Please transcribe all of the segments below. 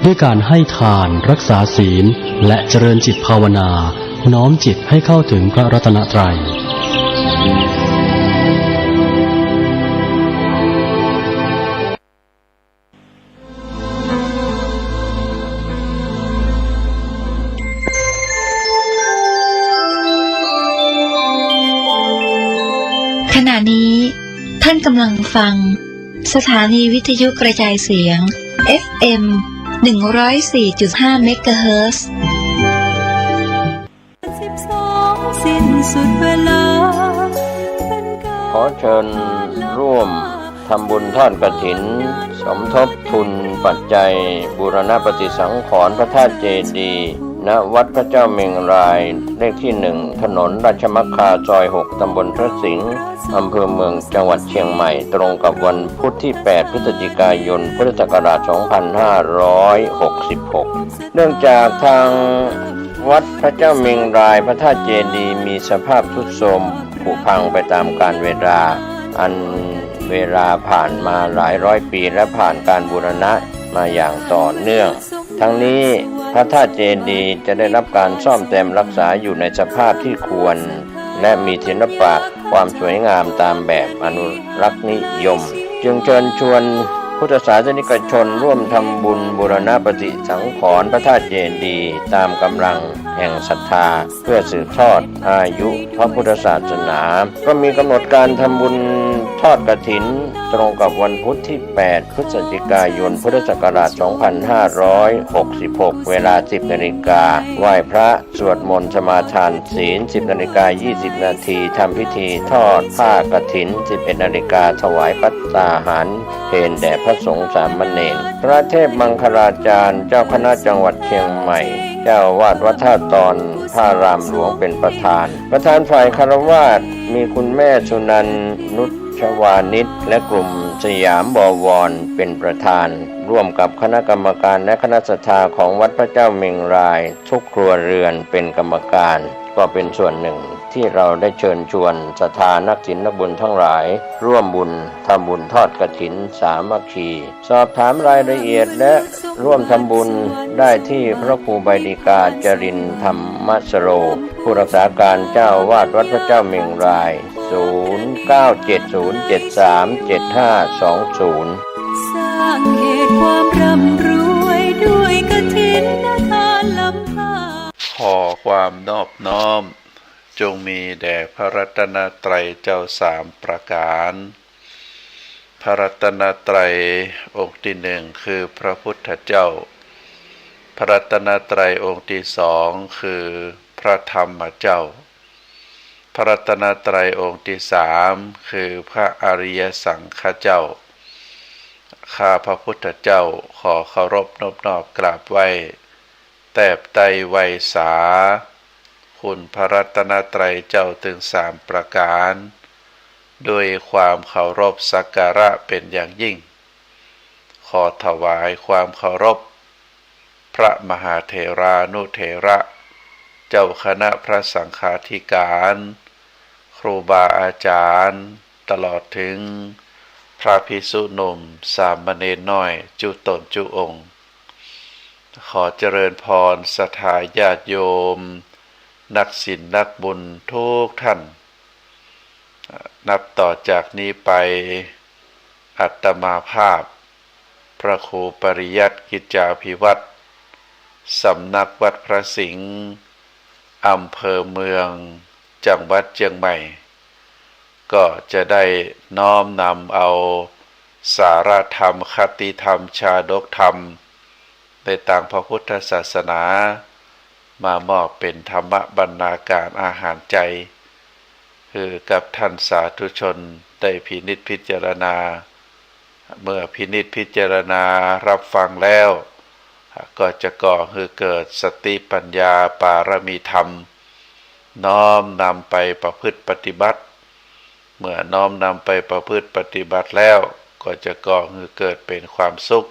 ด้วยการให้ทานรักษาศีลและเจริญจิตภาวนาน้อมจิตให้เข้าถึงพระรัตนตรัยขณะนี้ท่านกำลังฟังสถานีวิทยุกระจายเสียง FM 104.5 เมกะเฮิรตซ์ขอเชิญร่วมทำบุญทอดกฐินสมทบทุนปัจจัยบูรณปฏิสังขรณ์พระธาตุเจดีย์ณวัดพระเจ้าเมงรายเลขที่ 1 ถนนราชมัคคาซอย 6 ตำบลพระสิงห์อำเภอเมืองจังหวัดเชียงใหม่ตรงกับวันพุธที่ 8 พฤศจิกายน พุทธศักราช 2566 เนื่องจากทางวัดพระเจ้าเมงรายพระธาตุเจดีย์มีสภาพทรุดโทรมผุพังไปตามกาลเวลาอันเวลาผ่านมาหลายร้อยปีและผ่านการบูรณะมาอย่างต่อเนื่องทั้งนี้พระธาตุเจดีย์จะได้รับการซ่อมแซมรักษาอยู่ในสภาพที่ควรและมีศิลปะความสวยงามตามแบบอนุรักษ์นิยมจึงเชิญชวนพุทธศาสนิกชนร่วมทำบุญบูรณปฏิสังขรณ์พระธาตุเจดีย์ตามกำลังแห่งศรัทธาเพื่อสืบทอดอายุพระพุทธศาสนาก็มีกำหนดการทำบุญทอดกฐินตรงกับวันพุธที่ 8 พฤศจิกายน พุทธศักราช 2566 เวลา 10 นาฬิกาไหว้พระสวดมนต์สมาทานศีล 10 นาฬิกา 20 นาทีทำพิธีทอดผ้ากฐิน 11 นาฬิกาถวายภัตตาหารเพลแด่พระสงฆ์สามเณรพระเทพมังคลาจารย์เจ้าคณะจังหวัดเชียงใหม่เจ้าวาดวัดท่าตอนพระรามหลวงเป็นประธานฝ่ายคฤหัสถ์มีคุณแม่สุนันท์นุชวานิชและกลุ่มสยามบวรเป็นประธานร่วมกับคณะกรรมการและคณะศรัทธาของวัดพระเจ้าเมงรายทุกครัวเรือนเป็นกรรมการก็เป็นส่วนหนึ่งที่เราได้เชิญชวนศรัทธานักศีลนักบุญทั้งหลายร่วมบุญทำบุญทอดกฐินสามัคคีสอบถามรายละเอียดและร่วมทำบุญได้ที่พระครูใบดิกาจรินทร์ธรรมสโรผู้รักษาการเจ้าวาดวัดพระเจ้าเมงราย0970737520สร้างเหตุความร่ำรวยด้วยกฐินทานลำพาขอความนอบน้อมจงมีแด่พระรัตนตรัยเจ้าสามประการพระรัตนตรัยองค์ที่ 1คือพระพุทธเจ้าพระรัตนตรัยองค์ที่ 2คือพระธรรมเจ้าพระรัตนตรัยองค์ที่ 3คือพระอริยสังฆเจ้าข้าพระพุทธเจ้าขอเคารพนอบน้อมกราบไหว้แตบไตรไวสาคุณพระรัตนตรัยเจ้าถึง3ประการด้วยความเคารพสักการะเป็นอย่างยิ่งขอถวายความเคารพพระมหาเถรานุเถระเจ้าคณะพระสังฆาธิการครูบาอาจารย์ตลอดถึงพระภิกษุหนุ่มสามเณรน้อยจุตนจุองค์ขอเจริญพรศรัทธาญาติโยมนักศีลนักบุญทุกท่านนับต่อจากนี้ไปอาตมาภาพพระครูปริยัติกิจจาภิวัตรสำนักวัดพระสิงห์อำเภอเมืองจังหวัดเชียงใหม่ก็จะได้น้อมนำเอาสาระธรรมคติธรรมชาดกธรรมในต่างพระพุทธศาสนามามอบเป็นธรรมบรรณาการอาหารใจคือกับท่านสาธุชนได้พินิจพิจารณาเมื่อพินิจพิจารณารับฟังแล้วก็จะก่อให้เกิดสติปัญญาปารมีธรรมน้อมนำไปประพฤติปฏิบัติเมื่อน้อมนำไปประพฤติปฏิบัติแล้วก็จะก่อให้เกิดเป็นความสุข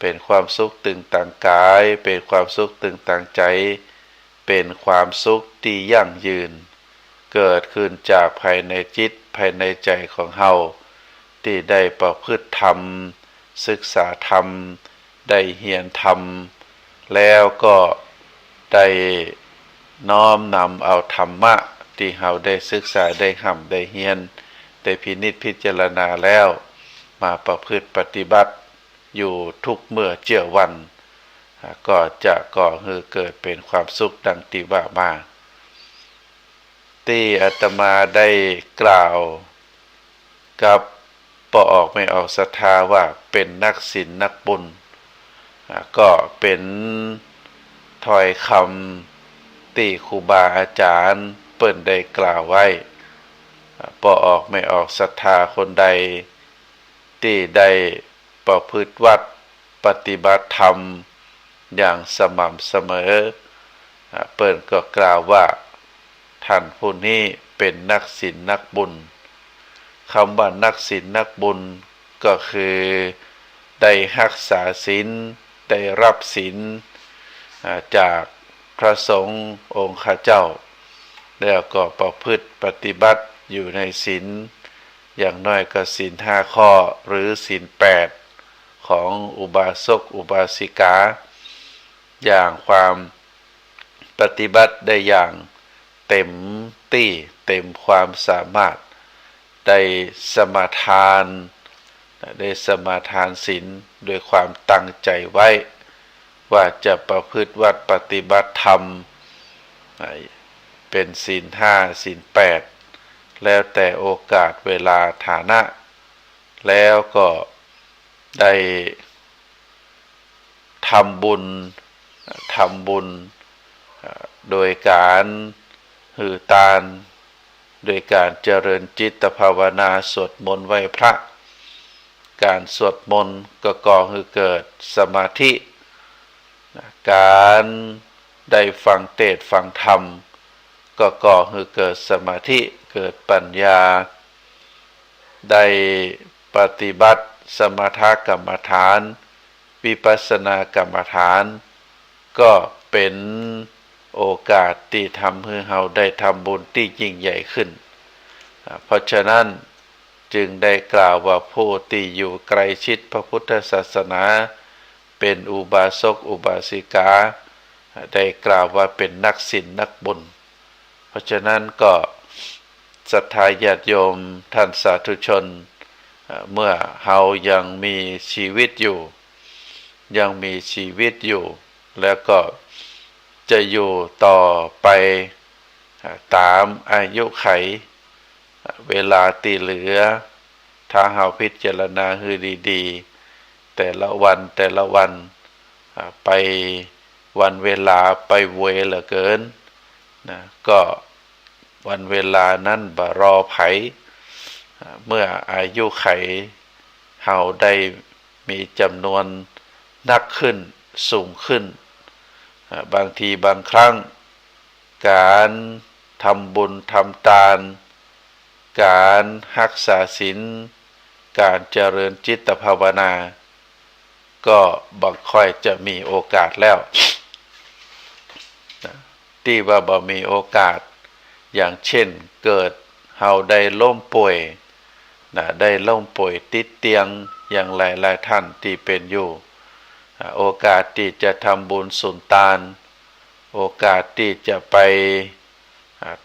เป็นความสุขตึงต่างกายเป็นความสุขตึงต่างใจเป็นความสุขที่ยั่งยืนเกิดขึ้นจากภายในจิตภายในใจของเฮาที่ได้ประพฤติธรรมศึกษาธรรม ได้เฮียนธรรมแล้วก็ได้น้อมนำเอาธรรมะที่เราได้ศึกษาได้ห่ำได้เฮียนได้พินิจพิจารณาแล้วมาประพฤติปฏิบัติอยู่ทุกเมื่อเจื้อวันก็จะก่อให้เกิดเป็นความสุขดังที่ว่ามาที่อาตมาได้กล่าวกับปออกไม่ออกศรัทธาว่าเป็นนักศีลนักบุญก็เป็นถ้อยคำที่ครูบาอาจารย์เปิ้นได้กล่าวไว้ปออกไม่ออกศรัทธาคนใดที่ได้ประพฤติวัดปฏิบัติธรรมอย่างสม่ำเสมอเปิ้นก็กล่าวว่าท่านผู้นี้เป็นนักศีลนักบุญคำว่านักศีลนักบุญก็คือได้รักษาศีลได้รับศีลจากพระสงฆ์องค์ข้าเจ้าแล้วก็ประพฤติปฏิบัติอยู่ในศีลอย่างน้อยก็ศีล5 ข้อหรือศีล8ของอุบาสกอุบาสิกาอย่างความปฏิบัติได้อย่างเต็มที่เต็มความสามารถได้สมาทานศีลด้วยความตั้งใจไว้ว่าจะประพฤติวัดปฏิบัติธรรมเป็นศีล5ศีล8แล้วแต่โอกาสเวลาฐานะแล้วก็ได้ทำบุญโดยการหือทานโดยการเจริญจิตภาวนาสวดมนต์ไหว้พระการสวดมนต์ก็ก่อให้เกิดสมาธิการได้ฟังเทศน์ฟังธรรมก็ก่อให้เกิดสมาธิเกิดปัญญาได้ปฏิบัติสมถกรรมฐานวิปัสสนากรรมฐานก็เป็นโอกาสที่ทำให้เราได้ทำบุญที่ยิ่งใหญ่ขึ้นเพราะฉะนั้นจึงได้กล่าวว่าผู้ที่อยู่ใกล้ชิดพระพุทธศาสนาเป็นอุบาสกอุบาสิกาได้กล่าวว่าเป็นนักศีลนักบุญเพราะฉะนั้นก็ศรัทธาญาติโยมท่านสาธุชนเมื่อเรายังมีชีวิตอยู่แล้วก็จะอยู่ต่อไปตามอายุไขเวลาที่เหลือถ้าเราพิจารณาให้ดีๆแต่ละวันไปวันเวลาไปเวเหลือเกินนะก็วันเวลานั้นบ่รอไผเมื่ออายุไขเราได้มีจำนวนนักขึ้นสูงขึ้นบางทีบางครั้งการทำบุญทำทานการรักษาศีลการเจริญจิตภาวนาก็บ่ค่อยจะมีโอกาสแล้วที่ว่าบ่มีโอกาสอย่างเช่นเกิดเฮาได้ล้มป่วยติดเตียงอย่างหลายท่านที่เป็นอยู่โอกาสที่จะทำบุญสุนทานโอกาสที่จะไป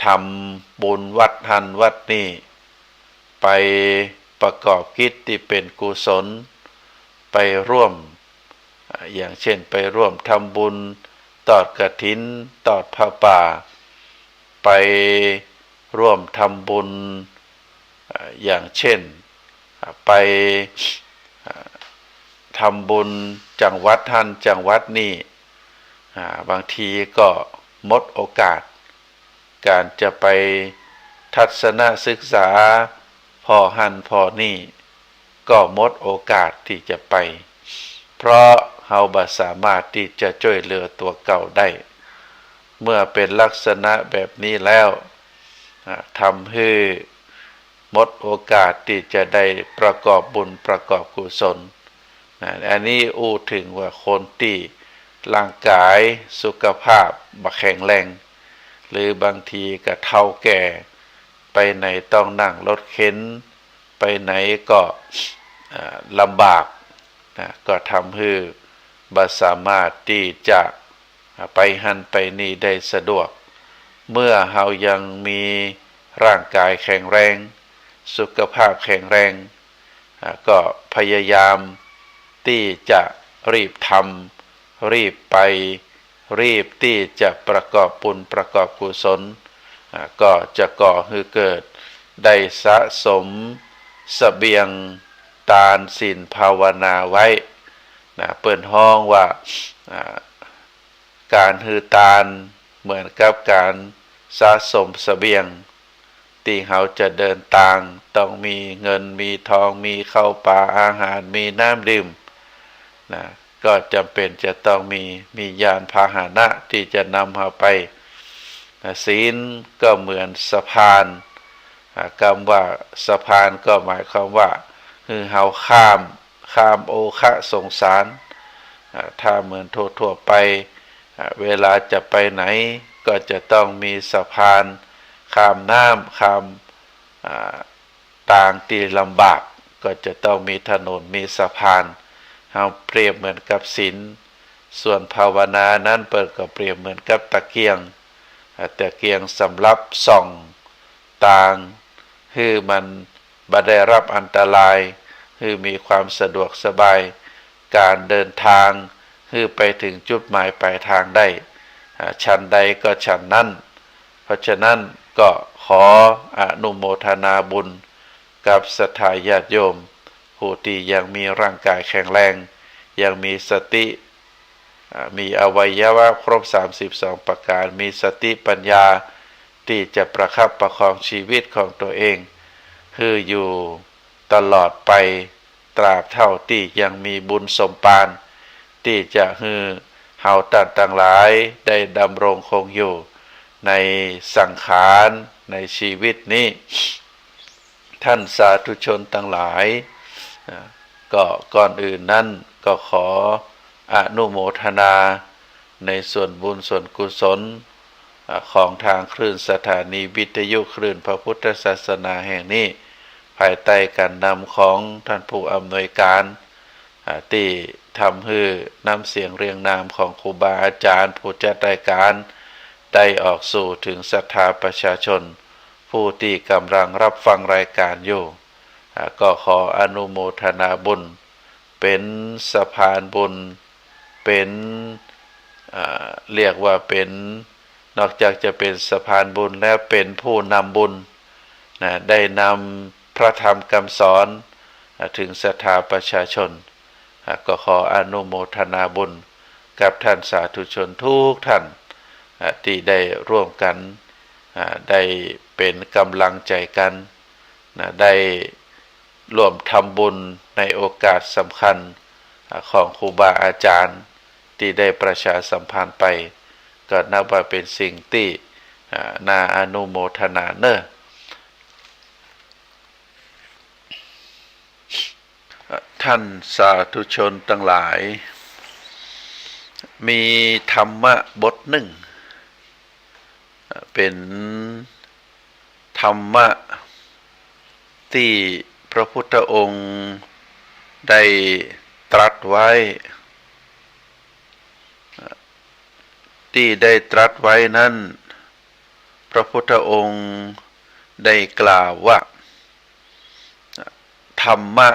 ทำบุญวัดหันวัดนี่ไปประกอบกิจที่เป็นกุศลไปร่วมอย่างเช่นไปร่วมทำบุญทอดกฐินทอดผ้าป่าไปร่วมทำบุญอย่างเช่นไปทำบุญจังหวัดท่านจังหวัดนี้บางทีก็หมดโอกาสการจะไปทัศนศึกษาพอหันพอนี่ก็หมดโอกาสที่จะไปเพราะเฮาบ่สามารถที่จะช่วยเหลือตัวเก่าได้เมื่อเป็นลักษณะแบบนี้แล้วทำให้หมดโอกาสที่จะได้ประกอบบุญประกอบกุศลอันนี้อู้ถึงว่าคนที่ร่างกายสุขภาพบ่แข็งแรงหรือบางทีก็เฒ่าแก่ไปไหนต้องนั่งรถเข็นไปไหนก็ลำบากก็ทำให้ บ่สามารถที่จะไปหันไปนี่ได้สะดวกเมื่อเฮายังมีร่างกายแข็งแรงสุขภาพแข็งแรงก็พยายามที่จะรีบทำรีบไปรีบที่จะประกอบบุญประกอบกุศลก็จะก่อให้เกิดได้สะสมเสบียงทานศีลภาวนาไว้เปิ้นฮ้องว่าการฮือทานเหมือนกับการสะสมเสบียงที่เขาจะเดินทางต้องมีเงินมีทองมีข้าวปลาอาหารมีน้ำดื่มก็จำเป็นจะต้องมียานพาหนะที่จะนำเราไปศีลก็เหมือนสะพานคำว่าสะพานก็หมายความว่าคือเราข้ามโอคะสงสารถ้าเหมือนทั่วไปเวลาจะไปไหนก็จะต้องมีสะพานข้ามน้ำข้ามต่างที่ลำบากก็จะต้องมีถนนมีสะพานเราเปรียบเหมือนกับศีลส่วนภาวนานั้นเปิดก็เปรียบเหมือนกับตะเกียงสำหรับส่องต่างคือมันบ่ได้รับอันตรายคือมีความสะดวกสบายการเดินทางคือไปถึงจุดหมายปลายทางได้ชั้นใดก็ชั้นนั้นเพราะฉะนั้นก็ขออนุโมทนาบุญกับศรัทธาญาติโยมผู้ที่ยังมีร่างกายแข็งแรงยังมีสติมีอวัยวะครบ32ประการมีสติปัญญาที่จะประคับประคองชีวิตของตัวเองคืออยู่ตลอดไปตราบเท่าที่ยังมีบุญสมปานที่จะให้เฮาท่านทั้งหลายได้ดำรงคงอยู่ในสังขารในชีวิตนี้ท่านสาธุชนทั้งหลายก็ก่อนอื่นนั้นก็ขออนุโมทนาในส่วนบุญส่วนกุศลของทางคลื่นสถานีวิทยุคลื่นพระพุทธศาสนาแห่งนี้ภายใต้การนำของท่านผู้อำนวยการที่ทำให้นำเสียงเรียงนามของครูบาอาจารย์ผู้จัดรายการได้ออกสู่ถึงศรัทธาประชาชนผู้ที่กำลังรับฟังรายการอยู่ก็ขออนุโมทนาบุญเป็นสะพานบุญเป็นเรียกว่าเป็นนอกจากจะเป็นสะพานบุญแล้วเป็นผู้นำบุญได้นำพระธรรมคำสอนถึงศรัทธาประชาชนก็ขออนุโมทนาบุญกับท่านสาธุชนทุกท่านที่ได้ร่วมกันได้เป็นกำลังใจกันได้ร่วมทำบุญในโอกาสสำคัญของครูบาอาจารย์ที่ได้ประชาสัมพันธ์ไปก็นับว่าเป็นสิ่งที่น่าอนุโมทนาเนอะท่านสาธุชนทั้งหลายมีธรรมะบทหนึ่งเป็นธรรมะที่พระพุทธองค์ได้ตรัสไว้นั้นพระพุทธองค์ได้กล่าวว่าธรรมะ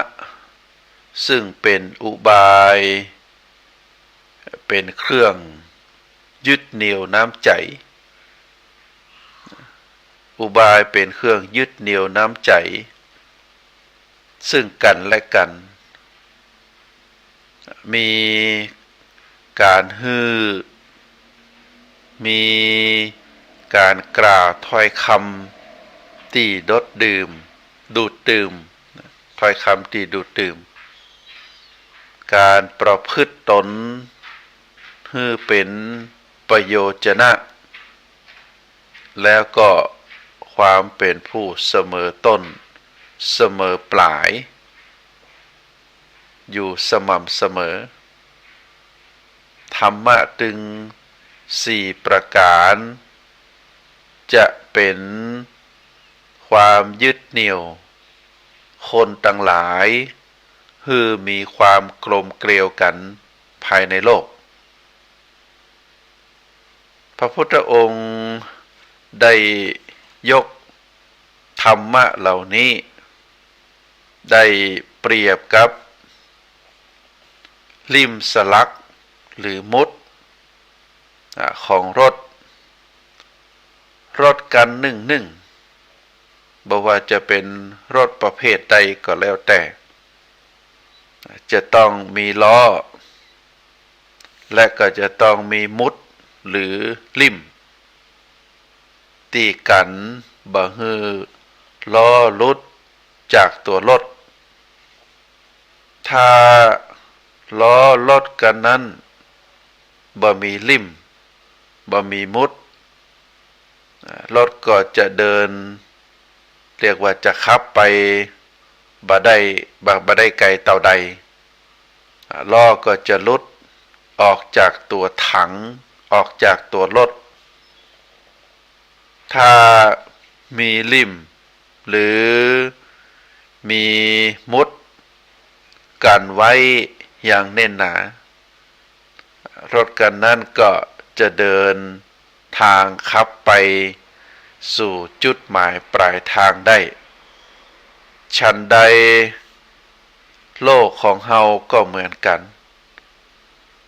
ซึ่งเป็นอุบายเป็นเครื่องยึดเหนี่ยวน้ำใจอุบายเป็นเครื่องยึดเหนี่ยวน้ำใจซึ่งกันและกันมีการฮือมีการกล่าวถ้อยคำที่ดูดดื่มถ้อยคำที่ดูดดื่มการประพฤติตนให้เป็นประโยชนะ แล้วก็ความเป็นผู้เสมอต้นเสมอปลายอยู่สม่ำเสมอธรรมะถึง4ประการจะเป็นความยึดเหนี่ยวคนทั้งหลายคือมีความกลมเกลียวกันภ ภายในโลกพระพุทธองค์ได้ยกธรรมะเหล่านี้ได้เปรียบกับลิ่มสลักหรือมุดของรถกันหนึ่งบอกว่าจะเป็นรถประเภทใดก็แล้วแต่จะต้องมีล้อและก็จะต้องมีมุดหรือลิ่มตีกันบ่ฮือล้อลุดจากตัวรถถ้าล้อรถกันนั้นบ่มีลิ่มบ่มีมุดรถก็จะเดินเรียกว่าจะขับไปบ่ได้ไกลเท่าใดล้อก็จะลุดออกจากตัวถังออกจากตัวรถถ้ามีลิ่มหรือมีมุดกันไว้อย่างแน่นหนารถกันนั้นก็จะเดินทางขับไปสู่จุดหมายปลายทางได้ฉันใดโลกของเฮาก็เหมือนกัน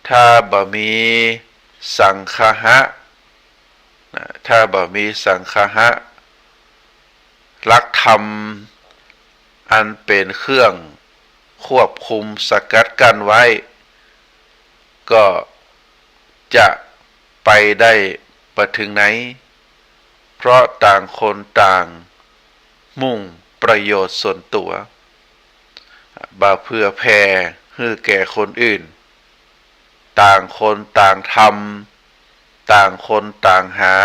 ถ้าบ่มีสังฆะถ้าบ่มีสังฆะหลักธรรมอันเป็นเครื่องควบคุมสกัดกั้นไว้ก็จะไปได้ไปถึงไหนเพราะต่างคนต่างมุ่งประโยชน์ส่วนตัวบ่เพื่อแผ่ให้แก่คนอื่นต่างคนต่างทำต่างคนต่างหา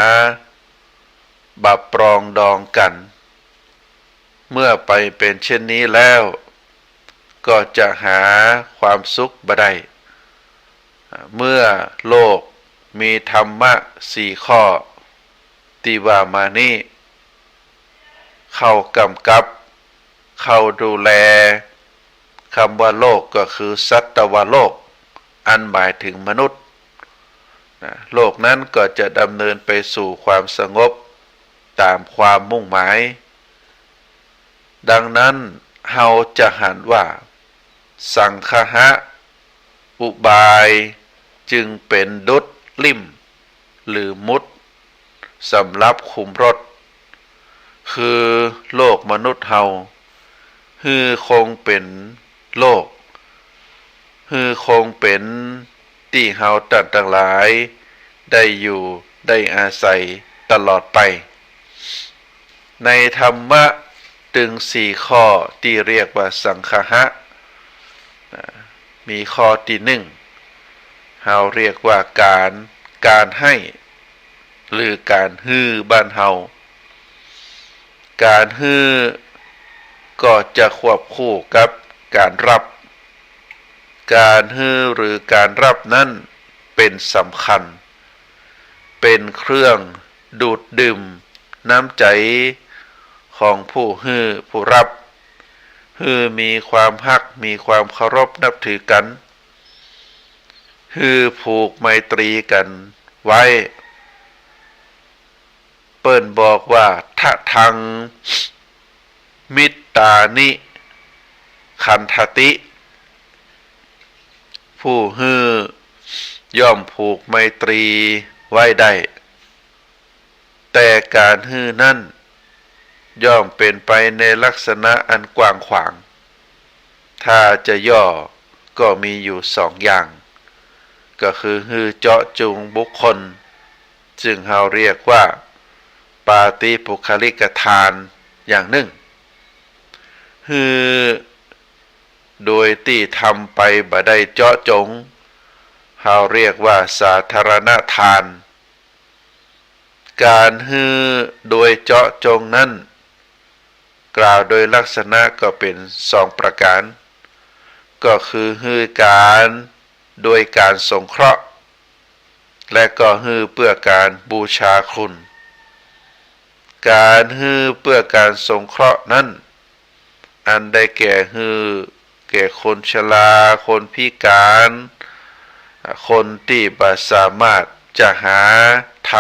บ่ปรองดองกันเมื่อไปเป็นเช่นนี้แล้วก็จะหาความสุขบ่ได้เมื่อโลกมีธรรมะ4ข้อที่ว่ามานี้เข้ากำกับเข้าดูแลคำว่าโลกก็คือสัตวโลกอันหมายถึงมนุษย์โลกนั้นก็จะดำเนินไปสู่ความสงบตามความมุ่งหมายดังนั้นเฮาจะหันว่าสังฆะอุบายจึงเป็นดุจลิ่มหรือมุดสำหรับคุมรถคือโลกมนุษย์เฮาฮือคงเป็นโลกฮือคงเป็นที่เฮาต่างหลายได้อยู่ได้อาศัยตลอดไปในธรรมะถึง4ข้อที่เรียกว่าสังฆะมีข้อที่1เฮาเรียกว่าการให้หรือการฮื้อบ้านเฮาการฮื้อก็จะควบคู่กับการรับการฮื้อหรือการรับนั้นเป็นสำคัญเป็นเครื่องดูดดื่มน้ำใจของผู้ฮื้อผู้รับฮื้อมีความฮักมีความเคารพนับถือกันฮื้อผูกไมตรีกันไว้เปิ้นบอกว่าทะทังมิตตานิขันธติผู้ฮื้อย่อมผูกไมตรีไว้ได้แต่การฮื้อนั้นย่อมเป็นไปในลักษณะอันกว้างขวางถ้าจะย่อก็มีอยู่2อย่างก็คือฮื้อเจาะจงบุคคลจึงเราเรียกว่าปาติปุคลิกทานอย่างหนึ่งฮื้อโดยที่ทำไปบ่ได้เจาะจงเราเรียกว่าสาธารณทานการฮื้อโดยเจาะจงนั้นกล่าวโดยลักษณะก็เป็น2ประการก็คือฮื้อการโดยการสงเคราะห์และก็ฮื้อเพื่อการบูชาคุณการฮื้อเพื่อการสงเคราะห์นั้นอันได้แก่ฮื้อแก่คนชราคนพิการ คนที่บ่สามารถจะหาท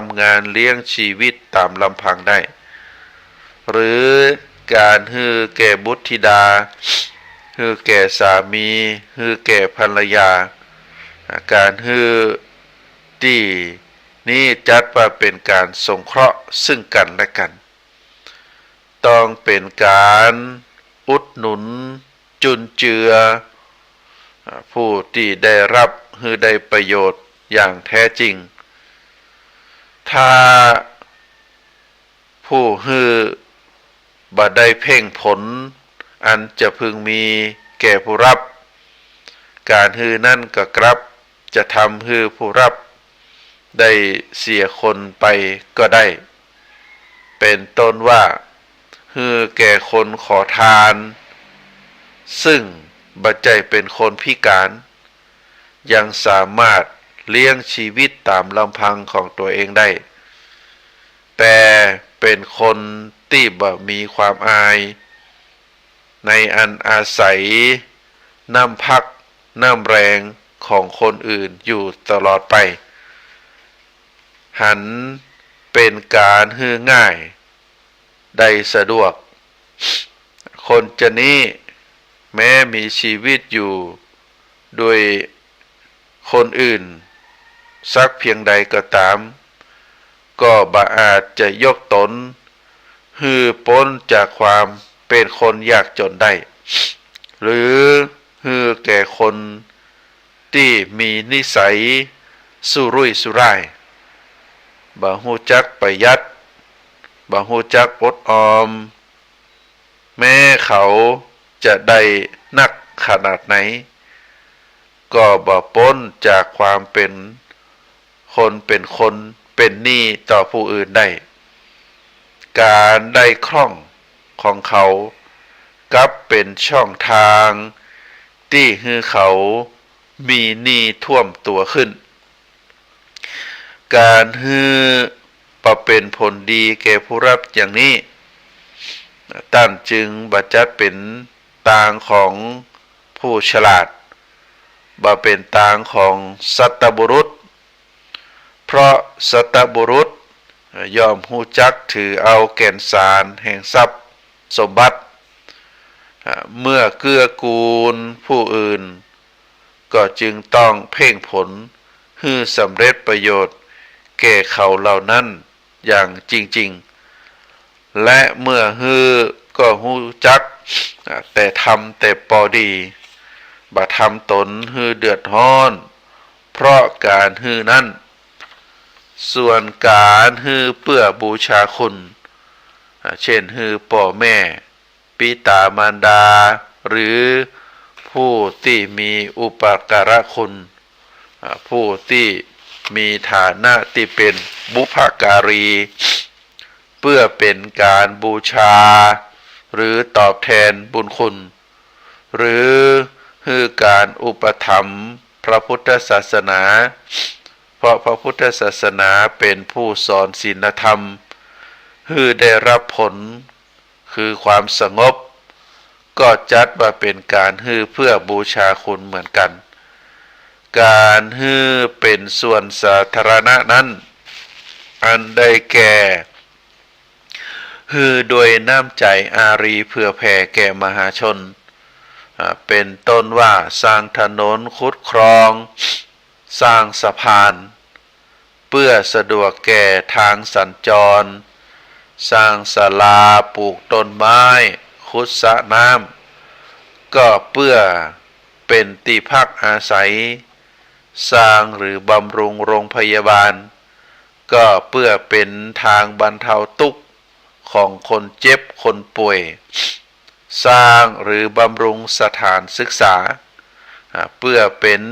ำงานเลี้ยงชีวิตตามลำพังได้ หรือการฮือแก่บุตรธิดาฮือแก่สามีฮือแก่ภรรยาการฮือที่นี่จัดว่าเป็นการสงเคราะห์ซึ่งกันและกันต้องเป็นการอุดหนุนจุนเจือผู้ที่ได้รับฮือได้ประโยชน์อย่างแท้จริงถ้าผู้ฮือบ่ได้เพ่งผลอันจะพึงมีแก่ผู้รับการฮือนั่นก็กลับจะทำฮือผู้รับได้เสียคนไปก็ได้เป็นต้นว่าฮือแก่คนขอทานซึ่งบ่ใจเป็นคนพิการยังสามารถเลี้ยงชีวิตตามลำพังของตัวเองได้แต่เป็นคนที่บ่มีความอายในอันอาศัยน้ำพักน้ำแรงของคนอื่นอยู่ตลอดไปหันเป็นการฮือง่ายได้สะดวกคนจะนี้แม้มีชีวิตอยู่โดยคนอื่นสักเพียงใดก็ตามก็บ่อาจจะยกตนฮือพ้นจากความเป็นคนยากจนได้หรือฮือแก่คนที่มีนิสัยสุรุ่ยสุร่ายบ่ฮู้จักประหยัดบ่ฮู้จักอดออมแม้เขาจะได้นักขนาดไหนก็บ่พ้นจากความเป็นคนเป็นหนี้ต่อผู้อื่นได้การได้คล่องของเขากับเป็นช่องทางที่ให้เขามีหนี้ท่วมตัวขึ้นการฮือประเป็นผลดีแก่ผู้รับอย่างนี้ท่านจึงบัดจัดเป็นตางของผู้ฉลาดบ่เป็นตางของสัตบุรุษเพราะสัตบุรุษย่อมฮู้จักถือเอาแก่นสารแห่งทรัพย์สมบัติเมื่อเกื้อกูลผู้อื่นก็จึงต้องเพ่งผลให้สำเร็จประโยชน์แก่เขาเหล่านั้นอย่างจริงๆและเมื่อฮือก็ฮู้จักแต่ทำแต่พอดีบ่ทำตนฮือเดือดร้อนเพราะการฮือนั้นส่วนการฮือเพื่อบูชาคุณเช่นฮือพ่อแม่ปิตามารดาหรือผู้ที่มีอุปการะคุณผู้ที่มีฐานะที่เป็นบุพการีเพื่อเป็นการบูชาหรือตอบแทนบุญคุณหรือฮือการอุปถัมภ์พระพุทธศาสนาเพราะพระพุทธศาสนาเป็นผู้สอนศีลธรรมฮือได้รับผลคือความสงบก็จัดว่าเป็นการฮือเพื่อบูชาคุณเหมือนกันการฮือเป็นส่วนสาธารณะนั้นอันได้แก่ฮือโดยน้ำใจอารีเพื่อแผ่แก่มหาชนเป็นต้นว่าสร้างถนนขุดคลองสร้างสะพานเพื่อสะดวกแก่ทางสัญจรสร้างศาลาปลูกต้นไม้ขุดสระน้ำก็เพื่อเป็นที่พักอาศัยสร้างหรือบำรุงโรงพยาบาลก็เพื่อเป็นทางบรรเทาทุกข์ของคนเจ็บคนป่วยสร้างหรือบำรุงสถานศึกษาเพื่อเป็น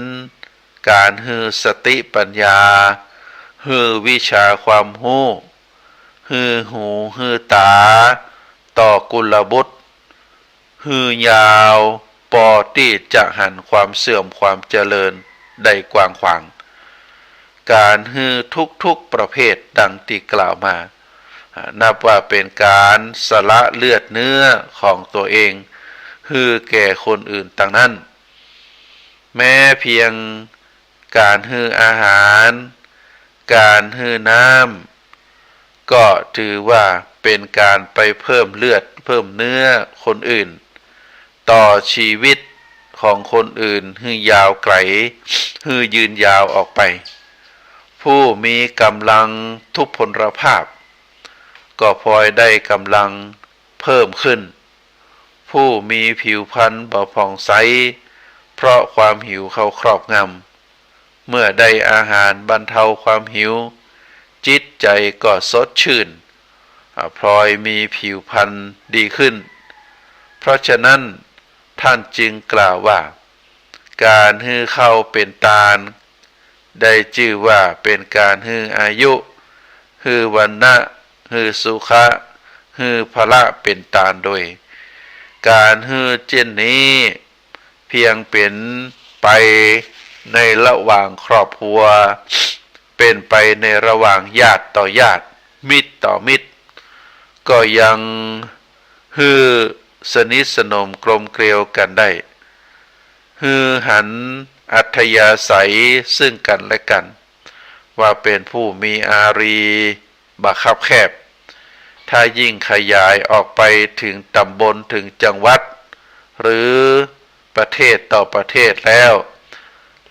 การฮือสติปัญญาฮือวิชาความรู้ฮือหูฮือตาต่อกุลบุตรฮือยาวปอที่จะหันความเสื่อมความเจริญได้กว้างขวางการฮือทุกประเภทดังที่กล่าวมานับว่าเป็นการสละเลือดเนื้อของตัวเองฮือแก่คนอื่นต่างนั้นแม้เพียง การฮื้ออาหารการฮื้อน้ำก็ถือว่าเป็นการไปเพิ่มเลือดเพิ่มเนื้อคนอื่นต่อชีวิตของคนอื่นฮื้อยาวไกลฮื้อยืนยาวออกไปผู้มีกำลังทุพพลภาพก็พลอยได้กำลังเพิ่มขึ้นผู้มีผิวพรรณบ่ผ่องใสเพราะความหิวเข้าครอบงำเมื่อได้อาหารบรรเทาความหิวจิตใจก็สดชื่นพลอยมีผิวพรรณดีขึ้นเพราะฉะนั้นท่านจึงกล่าวว่าการฮื้อเข้าเป็นตาลได้ชื่อว่าเป็นการฮื้ออายุฮื้อวรรณะฮื้อสุขะฮื้อพละเป็นตาลโดยการฮื้อเช่นนี้เพียงเป็นไปในระหว่างครอบครัวเป็นไปในระหว่างญาติต่อญาติมิตรต่อมิตรก็ยังฮื้อสนิทสนมกลมเกลียวกันได้ฮือหันอัธยาศัยซึ่งกันและกันว่าเป็นผู้มีอารีบังคับแคบถ้ายิ่งขยายออกไปถึงตำบลถึงจังหวัดหรือประเทศต่อประเทศแล้ว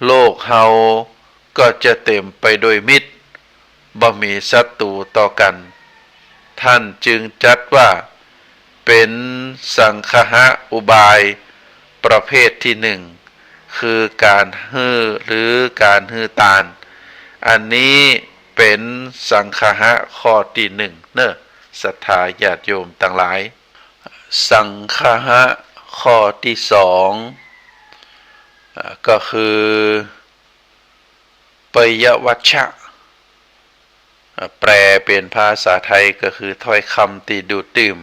โลกเฮาก็จะเต็มไปด้วยมิตรบ่มีศัตรูต่อกันท่านจึงจัดว่าเป็นสังคหะอุบายประเภทที่หนึ่งคือการฮื้อหรือการฮื้อตาลอันนี้เป็นสังคหะข้อที่หนึ่งเนอะศรัทธาญาติโยมทั้งหลายสังคหะข้อที่สองก็คือปยวัชชะแปลเป็นภาษาไทยก็คือถ้อยคำที่ดูดดื่ม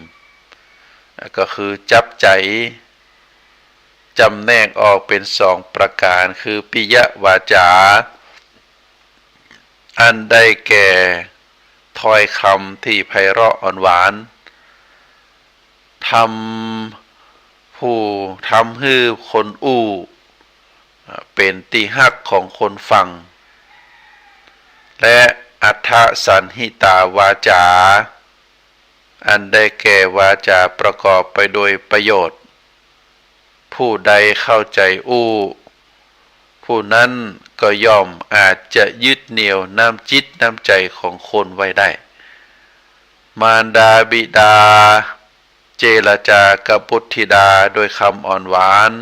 ก็คือจับใจจำแนกออกเป็นสองประการคือปิยวาจาอันได้แก่ถ้อยคำที่ไพเราะอ่อนหวานผู้ทำให้คนอู้เป็นที่ฮักของคนฟังและอัฏฐสันหิตาวาจาอันได้แก่วาจาประกอบไปโดยประโยชน์ผู้ใดเข้าใจอู้ผู้นั้นก็ย่อมอาจจะยึดเหนี่ยวน้ำจิตน้ำใจของคนไว้ได้มารดาบิดาเจรจากับบุตรธิดาโดยคำอ่อนหวาน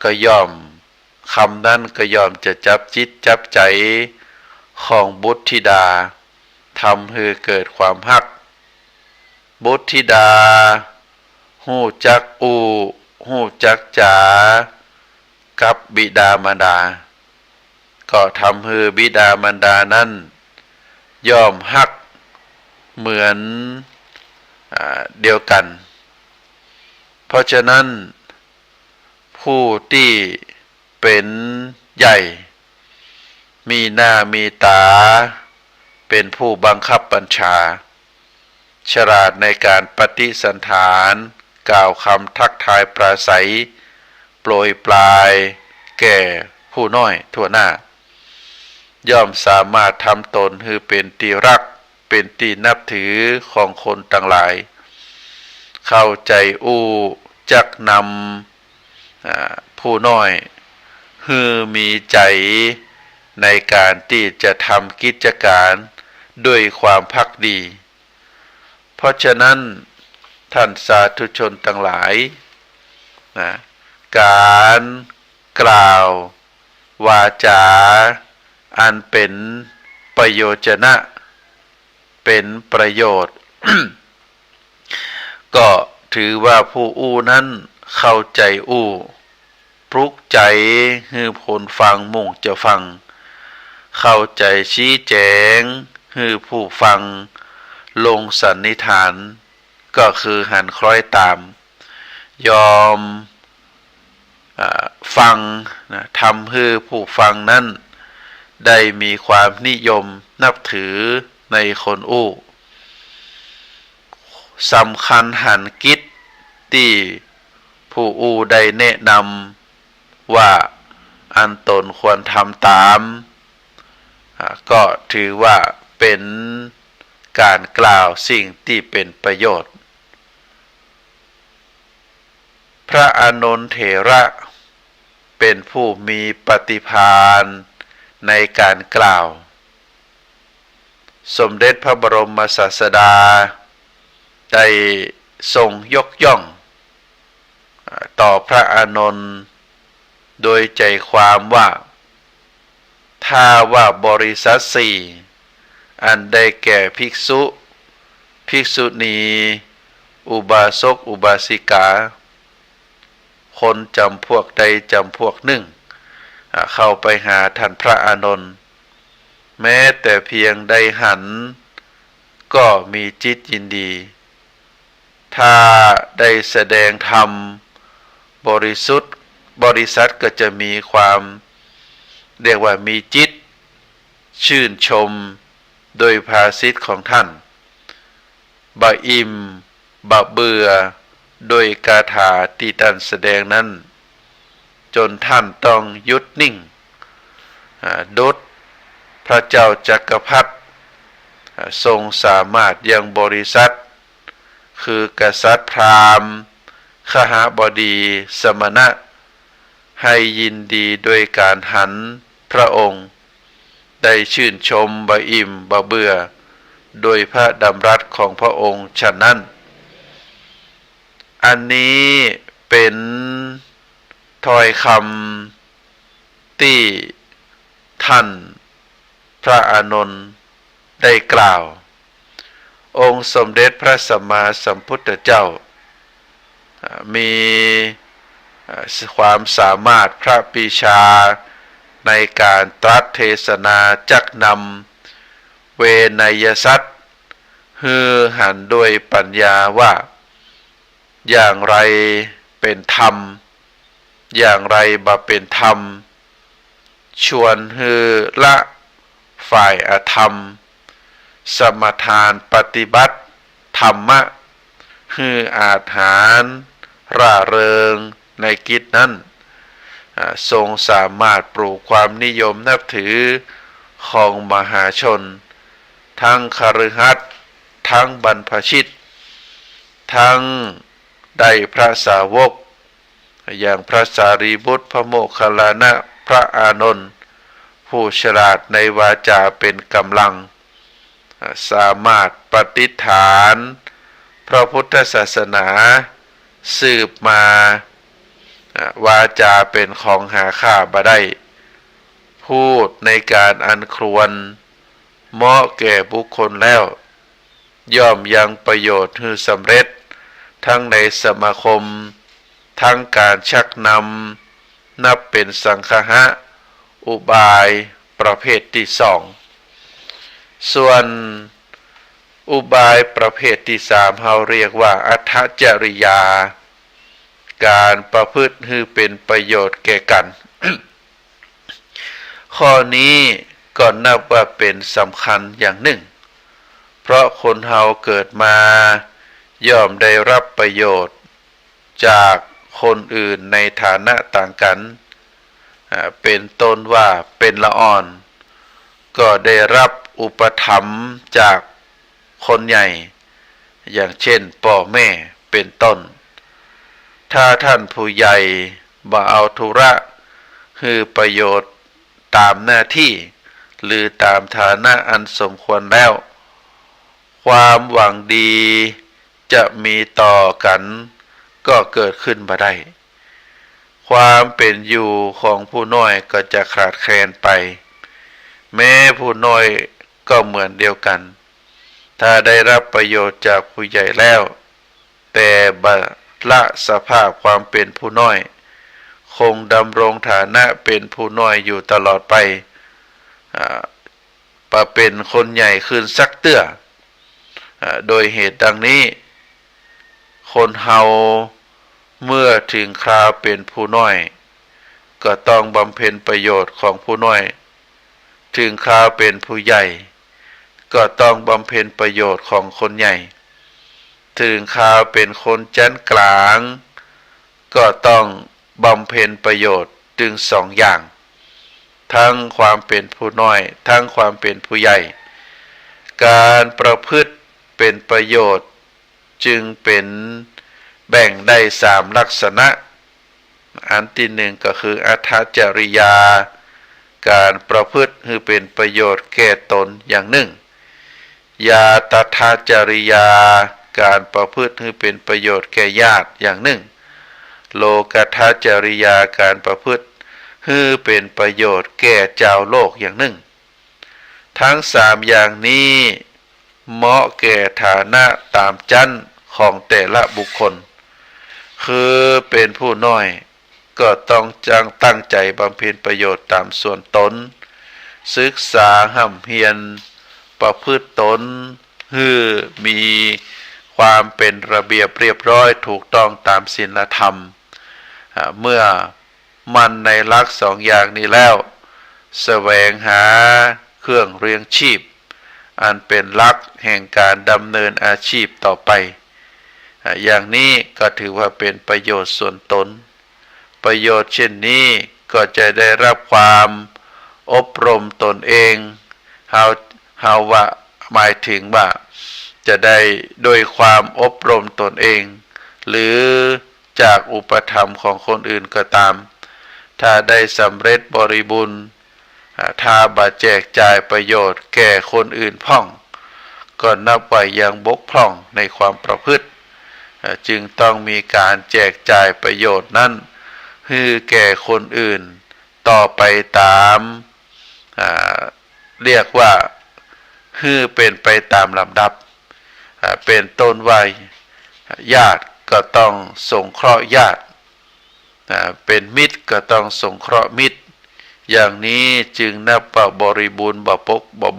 ก็ย่อมคำนั้นก็ย่อมจะจับจิตจับใจของบุตรธิดาทำให้เกิดความฮักบุตรธิดาฮู้จักอู้ฮู้จักจากับบิดามารดาก็ทำให้บิดามารดานั้นย่อมฮักเหมือนเดียวกันเพราะฉะนั้นผู้ที่เป็นใหญ่มีหน้ามีตาเป็นผู้บังคับบัญชาฉลาดในการปฏิสันถานกล่าวคำทักทายปราศัยโปรยปลายแก่ผู้น้อยทั่วหน้าย่อมสามารถทำตนให้เป็นที่รักเป็นที่นับถือของคนทั้งหลายเข้าใจอู้จักนำผู้น้อยให้มีใจในการที่จะทำกิจการด้วยความภักดีเพราะฉะนั้นท่านสาธุชนทั้งหลายการกล่าววาจาอันเป็นประโยชนะเป็นประโยชน์ ก็ถือว่าผู้อู้นั้นเข้าใจอู้ปลุกใจให้คนฟังมุ่งจะฟังเข้าใจชี้แจงให้ผู้ฟังลงสันนิษฐานก็คือหันคล้อยตามยอมฟังทำให้ผู้ฟังนั้นได้มีความนิยมนับถือในคนอู้สำคัญหันกิจที่ผู้อู้ได้แนะนำว่า อันตนควรทำตามก็ถือว่าเป็นการกล่าวสิ่งที่เป็นประโยชน์พระอานนท์เถระเป็นผู้มีปฏิภาณในการกล่าวสมเด็จพระบรมศาสดาได้ทรงยกย่องต่อพระอานนท์โดยใจความว่าถ้าว่าบริษัทสี่อันได้แก่ภิกษุภิกษุณีอุบาสกอุบาสิกาคนจำพวกใดจำพวกหนึ่งเข้าไปหาท่านพระอานนท์แม้แต่เพียงได้หันก็มีจิตยินดีถ้าได้แสดงธรรมบริษัทก็จะมีความเรียกว่ามีจิตชื่นชมโดยภาษิตของท่านบะอิ่มบะเบื่อโดยคาถาที่ท่านแสดงนั้นจนท่านต้องหยุดนิ่งดุจพระเจ้าจักรพรรดิทรงสามารถยังบริษัทคือกษัตริย์พราหมณ์ขหบดีสมณะให้ยินดีโดยการหันพระองค์ได้ชื่นชมบะอิ่มบะเบื่อโดยพระดำรัสของพระองค์ฉะนั้นอันนี้เป็นถ้อยคำที่ท่านพระอานนท์ได้กล่าวองค์สมเด็จพระสัมมาสัมพุทธเจ้ามีความสามารถพระปรีชาในการตรัสเทศนาจักนำเวนยสัตว์ฮือหันด้วยปัญญาว่าอย่างไรเป็นธรรมอย่างไรบ่เป็นธรรมชวนฮือละฝ่ายอธรรมสมทานปฏิบัติธรรมะฮืออาจหารร่าเริงในกิจนั้นทรงสามารถปลูกความนิยมนับถือของมหาชนทั้งคฤหัสถ์ทั้งบรรพชิตทั้งได้พระสาวกอย่างพระสารีบุตรพระโมคคัลลานะพระอานนท์ผู้ฉลาดในวาจาเป็นกำลังสามารถปฏิฐานพระพุทธศาสนาสืบมาวาจาเป็นของหาค่าบ่ได้พูดในการอันครวญเหมาะแก่บุคคลแล้วย่อมยังประโยชน์ให้สำเร็จทั้งในสมาคมทั้งการชักนำนับเป็นสังฆะอุบายประเภทที่สองส่วนอุบายประเภทที่สามเราเรียกว่าอัฏฐจริยาการประพฤติให้เป็นประโยชน์แก่กัน ข้อนี้ก็นับว่าเป็นสำคัญอย่างหนึ่งเพราะคนเราเกิดมาย่อมได้รับประโยชน์จากคนอื่นในฐานะต่างกันเป็นต้นว่าเป็นละอ่อนก็ได้รับอุปถัมภ์จากคนใหญ่อย่างเช่นพ่อแม่เป็นต้นถ้าท่านผู้ใหญ่บ่เอาธุระคือประโยชน์ตามหน้าที่หรือตามฐานะอันสมควรแล้วความหวังดีจะมีต่อกันก็เกิดขึ้นบ่ได้ความเป็นอยู่ของผู้น้อยก็จะขาดแคลนไปแม้ผู้น้อยก็เหมือนเดียวกันถ้าได้รับประโยชน์จากผู้ใหญ่แล้วแต่บ่ละสภาพความเป็นผู้น้อยคงดำรงฐานะเป็นผู้น้อยอยู่ตลอดไปประเป็นคนใหญ่ขึ้นสักเตื้อโดยเหตุดังนี้คนเฮาเมื่อถึงคราวเป็นผู้น้อยก็ต้องบำเพ็ญประโยชน์ของผู้น้อยถึงคราวเป็นผู้ใหญ่ก็ต้องบำเพ็ญประโยชน์ของคนใหญ่ถึงคราวเป็นคนชั้นกลางก็ต้องบำเพ็ญประโยชน์ถึงสองอย่าง ทั้งความเป็นผู้น้อยทั้งความเป็นผู้ใหญ่การประพฤติเป็นประโยชน์จึงเป็นแบ่งได้3ลักษณะอันที่หนึ่งก็คืออัตถจริยาการประพฤติคือเป็นประโยชน์แก่ตนอย่างหนึ่งญาตถจริยาการประพฤติคือเป็นประโยชน์แก่ญาติอย่างหนึ่งโลกัตถจริยาการประพฤติคือเป็นประโยชน์แก่เจ้าโลกอย่างหนึ่งทั้ง3อย่างนี้เหมาะแก่ฐานะตามชั้นของแต่ละบุคคลคือเป็นผู้น้อยก็ต้องตั้งใจบำเพ็ญประโยชน์ตามส่วนตนศึกษาห่ำเพียรประพฤติตนให้มีความเป็นระเบียบเรียบร้อยถูกต้องตามศีลธรรมเมื่อมันในหลัก2อย่างนี้แล้วแสวงหาเครื่องเลี้ยงชีพอันเป็นหลักแห่งการดำเนินอาชีพต่อไปอย่างนี้ก็ถือว่าเป็นประโยชน์ส่วนตนประโยชน์เช่นนี้ก็จะได้รับความอบรมตนเองเฮาว่าหมายถึงว่าจะได้โดยความอบรมตนเองหรือจากอุปถัมภ์ของคนอื่นก็ตามถ้าได้สำเร็จบริบูรณ์ถ้าบาแจกจ่ายประโยชน์แก่คนอื่นพ่องก็นับว่ายังบกพร่องในความประพฤติจึงต้องมีการแจกจ่ายประโยชน์นั้นให้แก่คนอื่นต่อไปตามเรียกว่าให้เป็นไปตามลำดับเป็นต้นว่าญาติก็ต้องสงเคราะห์ญาติเป็นมิตรก็ต้องสงเคราะห์มิตรอย่างนี้จึงนับว่าบริบูรณ์บ่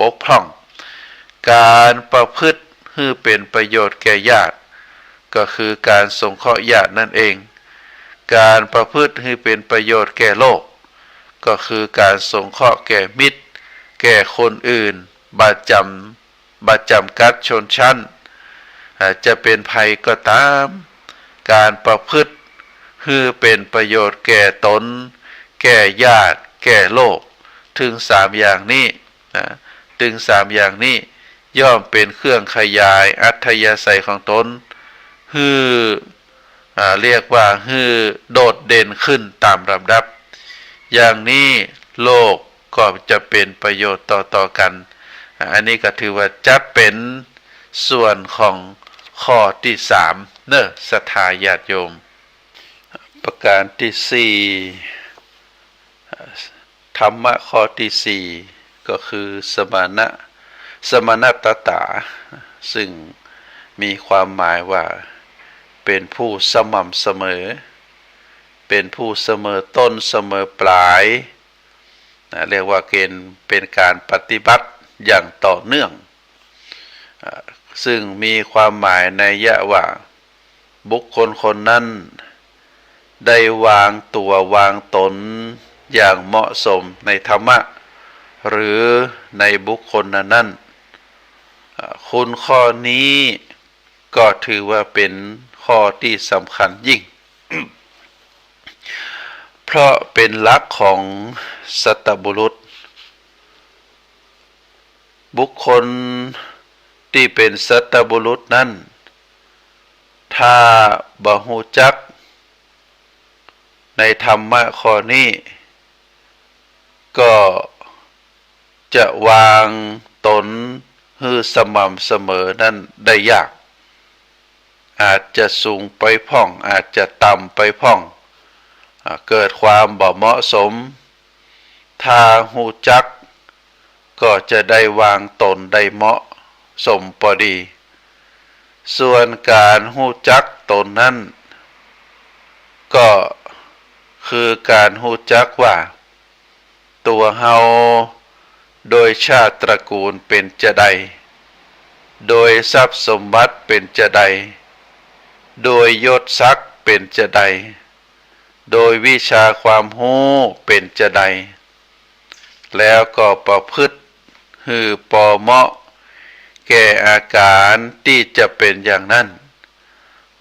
บกพร่องการประพฤติให้เป็นประโยชน์แก่ญาติก็คือการสงเคราะห์ญาตินั่นเองการประพฤติให้เป็นประโยชน์แก่โลกก็คือการสงเคราะห์แก่มิตรแก่คนอื่นบาจำกัดชนชั้นจะเป็นภัยก็ตามการประพฤติให้เป็นประโยชน์แก่ตนแก่ญาติแก่โลกถึง3อย่างนี้ถึง3อย่างนี้ย่อมเป็นเครื่องขยายอัธยาศัยของตนให้เรียกว่าให้โดดเด่นขึ้นตามลำดับอย่างนี้โลกก็จะเป็นประโยชน์ต่อกันอันนี้ก็ถือว่าจะเป็นส่วนของข้อที่3เนอะศรัทธาญาติโยมประการที่4ธรรมะข้อที่4ก็คือสมณตตาซึ่งมีความหมายว่าเป็นผู้สม่ำเสมอเป็นผู้เสมอต้นเสมอปลายเรียกว่าเป็นการปฏิบัติอย่างต่อเนื่องซึ่งมีความหมายในยะว่าบุคคลคนนั้นได้วางตัววางตนอย่างเหมาะสมในธรรมะหรือในบุคคลนั้นคุณข้อนี้ก็ถือว่าเป็นข้อที่สำคัญยิ่ง เพราะเป็นหลักของสัตบุรุษบุคคลที่เป็นสัตบุรุษนั้นถ้าบ่ฮู้จักในธรรมะข้อนี้ก็จะวางตนให้สม่ำเสมอนั้นได้ยากอาจจะสูงไปพ่องอาจจะต่ำไปพ่องเกิดความบ่เหมาะสมถ้าฮู้จักก็จะได้วางตนได้เหมาะสมพอดีส่วนการฮู้จักตนนั้นก็คือการฮู้จักว่าตัวเฮาโดยชาติตระกูลเป็นจะใดโดยทรัพย์สมบัติเป็นจะใดโดยยศศักดิ์เป็นจะใดโดยวิชาความรู้เป็นจะใดแล้วก็ประพฤติให้พอเหมาะแก่อาการที่จะเป็นอย่างนั้น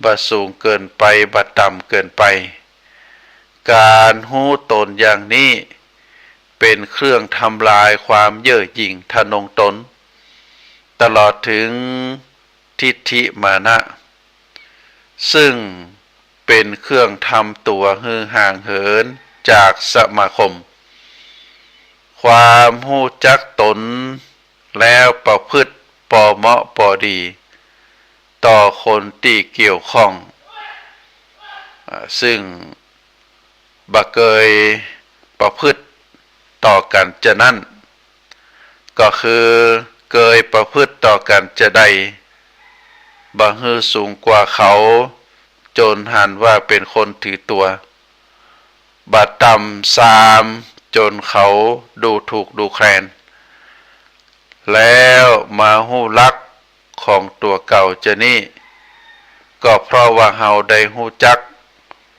บ่สูงเกินไปบ่ต่ำเกินไปการรู้ตนอย่างนี้ เป็นเครื่องทำลายความเย่อหยิ่งทะนงตนตลอดถึงทิฏฐิมานะซึ่งเป็นเครื่องทำตัวให้ห่างเหินจากสมาคมความหู้จักตนแล้วประพฤติปอเหมาะปอดีต่อคนที่เกี่ยวข้องซึ่งบ่เคยประพฤติต่อกันจะนั่นก็คือเคยประพฤติต่อกันจะใดบ่ฮือสูงกว่าเขาจนหันว่าเป็นคนถือตัวบัดต่ำซามจนเขาดูถูกดูแคลนแล้วมาหู้ลักของตัวเก่าจะนี่ก็เพราะว่าเฮาได้หู้จัก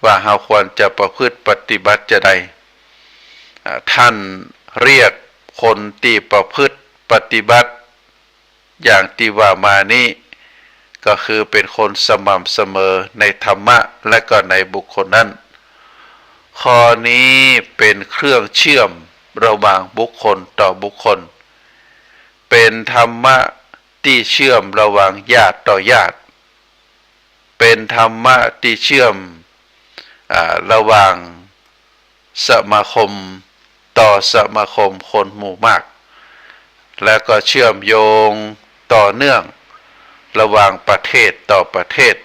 ว่าเฮาควรจะประพฤติปฏิบัติจะใดท่านเรียกคนที่ประพฤติปฏิบัติอย่างที่ว่ามานี้ก็คือเป็นคนสม่ำเสมอในธรรมะและก็ในบุคคลนั้นข้อนี้เป็นเครื่องเชื่อมระหว่างบุคคลต่อบุคคลเป็นธรรมะที่เชื่อมระหว่างญาติต่อญาติเป็นธรรมะที่เชื่อมระหว่างสมาคมต่อสมาคมคนหมู่มากและก็เชื่อมโยงต่อเนื่องระหว่างประเทศต่อประเทศ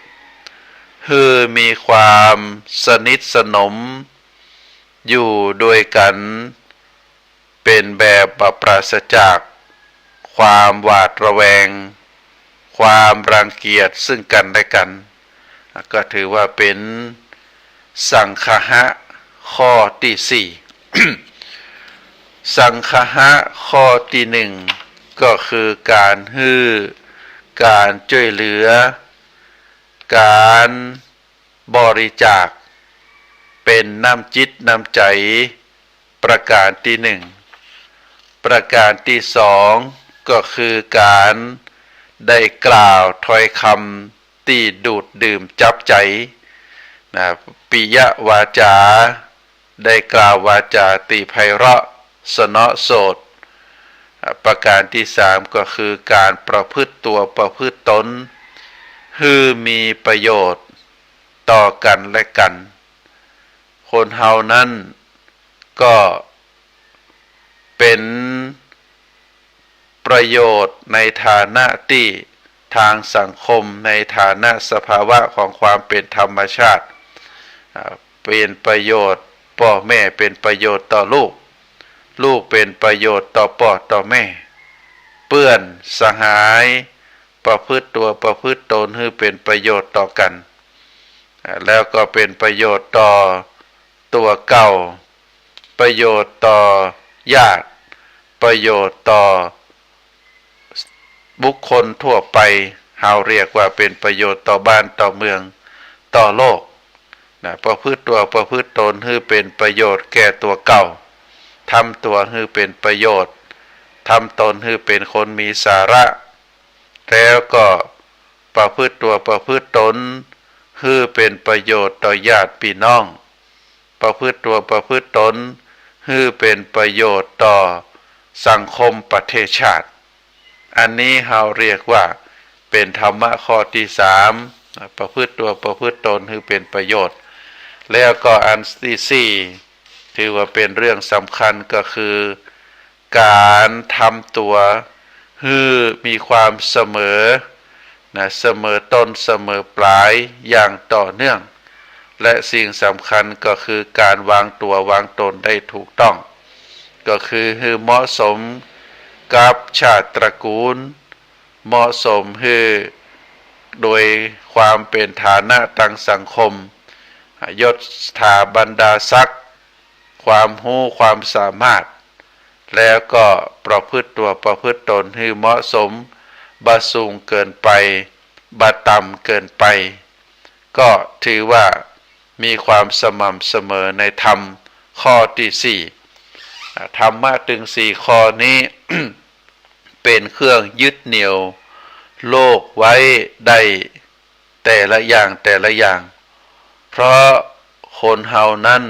คือมีความสนิทสนมอยู่ด้วยกันเป็นแบบปราศจากความหวาดระแวงความรังเกียจซึ่งกันและกันก็ถือว่าเป็นสังคหะข้อที่สี่ สังคหะข้อที่หนึ่งก็คือการฮื้อการช่วยเหลือการบริจาคเป็นน้ำจิตน้ำใจประการที่หนึ่งประการที่สองก็คือการได้กล่าวถ้อยคำที่ดูดดื่มจับใจนะปิยวาจาได้กล่าววาจาติไพเราะสนอโสดประการที่สามก็คือการประพฤติตัวประพฤติตนคือมีประโยชน์ต่อกันและกันคนเฮานั้นก็เป็นประโยชน์ในฐานะที่ทางสังคมในฐานะสภาวะของความเป็นธรรมชาติเป็นประโยชน์พ่อแม่เป็นประโยชน์ต่อลูกลูกเป็นประโยชน์ต่อพ่อต่อแม่เพื่อนสหายประพฤติตัวประพฤติตนให้เป็นประโยชน์ต่อกันแล้วก็เป็นประโยชน์ต่อตัวเก่าประโยชน์ต่อญาติประโยชน์ต่อบุคคลทั่วไปเฮาเรียกว่าเป็นประโยชน์ต่อบ้านต่อเมืองต่อโลกประพฤติตัวประพฤติตนให้เป็นประโยชน์แก่ตัวเก่าทำตัวให้เป็นประโยชน์ทำตนให้เป็นคนมีสาระแล้วก็ประพฤติตัวประพฤติตนให้เป็นประโยชน์ต่อญาติพี่น้องประพฤติตัวประพฤติตนให้เป็นประโยชน์ต่อสังคมประเทศชาติอันนี้เราเรียกว่าเป็นธรรมะข้อที่สามประพฤติตัวประพฤติตนให้เป็นประโยชน์แล้วก็อันที่สี่ถือว่าเป็นเรื่องสำคัญก็คือการทำตัวให้มีความเสมอเสมอต้นเสมอปลายอย่างต่อเนื่องและสิ่งสำคัญก็คือการวางตัววางตนได้ถูกต้องก็คือให้เหมาะสมกับชาติตระกูลเหมาะสมให้โดยความเป็นฐานะทางสังคมยศถาบรรดาศักดิ์ความรู้ความสามารถแล้วก็ประพฤติตัวประพฤติตนให้เหมาะสมบ่สูงเกินไปบ่ต่ำเกินไปก็ถือว่ามีความสม่ำเสมอในธรรมข้อที่สี่ธรรมะถึงสี่ข้อนี้ เป็นเครื่องยึดเหนี่ยวโลกไว้ได้แต่ละอย่างแต่ละอย่างเพราะคนเฮานั้น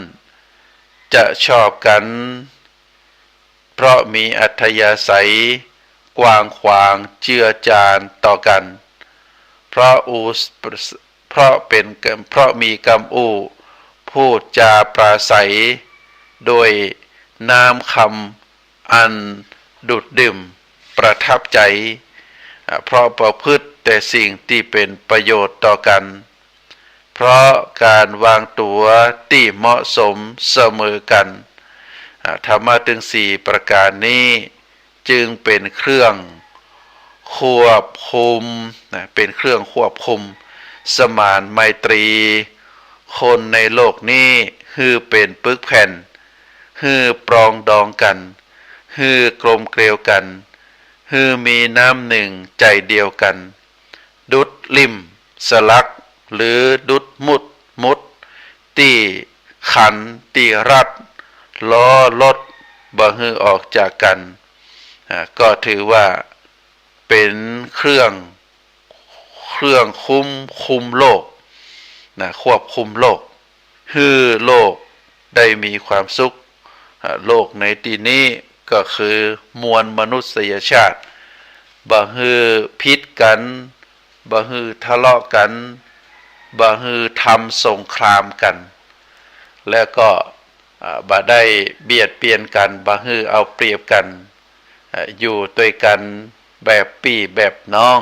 จะชอบกัน เพราะมีอัธยาศัยกว้างขวางเจือจานต่อกันเพราะมีกำอูพูดจาปราศัยโดยน้ำคำอันดุดดื่มประทับใจเพราะประพฤติแต่สิ่งที่เป็นประโยชน์ต่อกันเพราะการวางตัวที่เหมาะสมเสมอกันธรรมะถึงสี่ประการนี้จึงเป็นเครื่องควบคุมเป็นเครื่องควบคุมสมานไมตรีคนในโลกนี้คือเป็นปึกแผ่นคือปรองดองกันคือกลมเกลียวกันคือมีน้ำหนึ่งใจเดียวกันดุดลิ่มสลักหรือดุดมุดตีขันตีรัดล้อลดบ่ฮือออกจากกันก็ถือว่าเป็นเครื่องคุมโลกควบคุมโลกคือโลกได้มีความสุขโลกในที่นี้ก็คือมวลมนุษยชาติบ่ฮือพิษกันบ่ฮือทะเลาะกันบ่ฮือทำสงครามกันแล้วก็บ่ได้เบียดเบียนกันบ่ฮือเอาเปรียบกันอยู่ด้วยกันแบบพี่แบบน้อง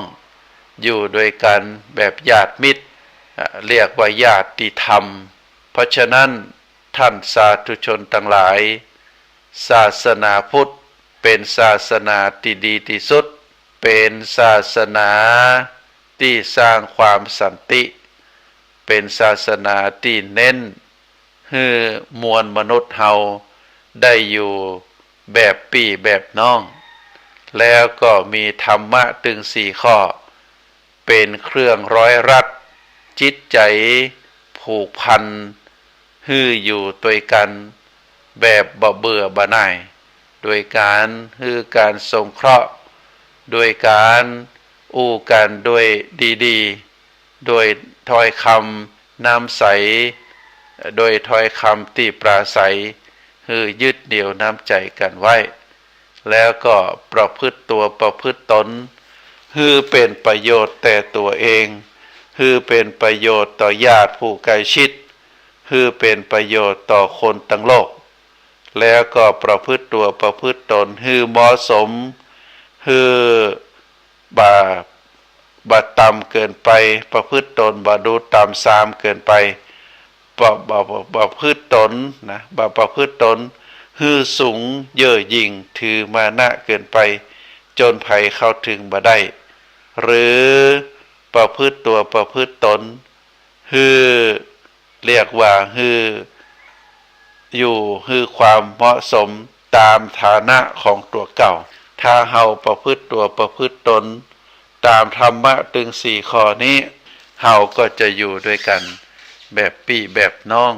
อยู่ด้วยกันแบบญาติมิตรเรียกว่าญาติธรรมเพราะฉะนั้นท่านสาธุชนทั้งหลายศาสนาพุทธเป็นศาสนาที่ดีที่สุดเป็นศาสนาที่สร้างความสันติเป็นศาสนาที่เน้นให้มวลมนุษย์เฮาได้อยู่แบบพี่แบบน้องแล้วก็มีธรรมะถึงสี่ข้อเป็นเครื่องร้อยรัดจิตใจผูกพันฮืออยู่ด้วยกันแบบบ่เบื่อบ่หน่ายโดยการฮือการสงเคราะห์โดยการอู้กันด้วยดีๆโดยถ้อยคำน้ำใสโดยถ้อยคำที่ปราศัยฮือยึดเหนี่ยวน้ำใจกันไว้แล้วก็ประพฤติตัวประพฤติตนฮือเป็นประโยชน์แต่ตัวเองฮือเป็นประโยชน์ต่อญาติผู้ใกล้ชิดฮือเป็นประโยชน์ต่อคนทั้งโลกแล้วก็ประพฤติตัวประพฤติตนฮือเหมาะสมฮือบาต่ำเกินไปประพฤติตนบาดูต่ำซามเกินไปประพฤติตนนะประพฤติตนฮือสูงเย่อหยิ่งถือมานะเกินไปจนภัยเข้าถึงบ่ได้หรือประพฤติตัวประพฤติตนฮือเรียกว่าฮืออยู่ฮือความเหมาะสมตามฐานะของตัวเก่าถ้าเฮาประพฤติตัวประพฤติตนตามธรรมะถึงสี่ข้อนี้เฮาก็จะอยู่ด้วยกันแบบพี่แบบน้อง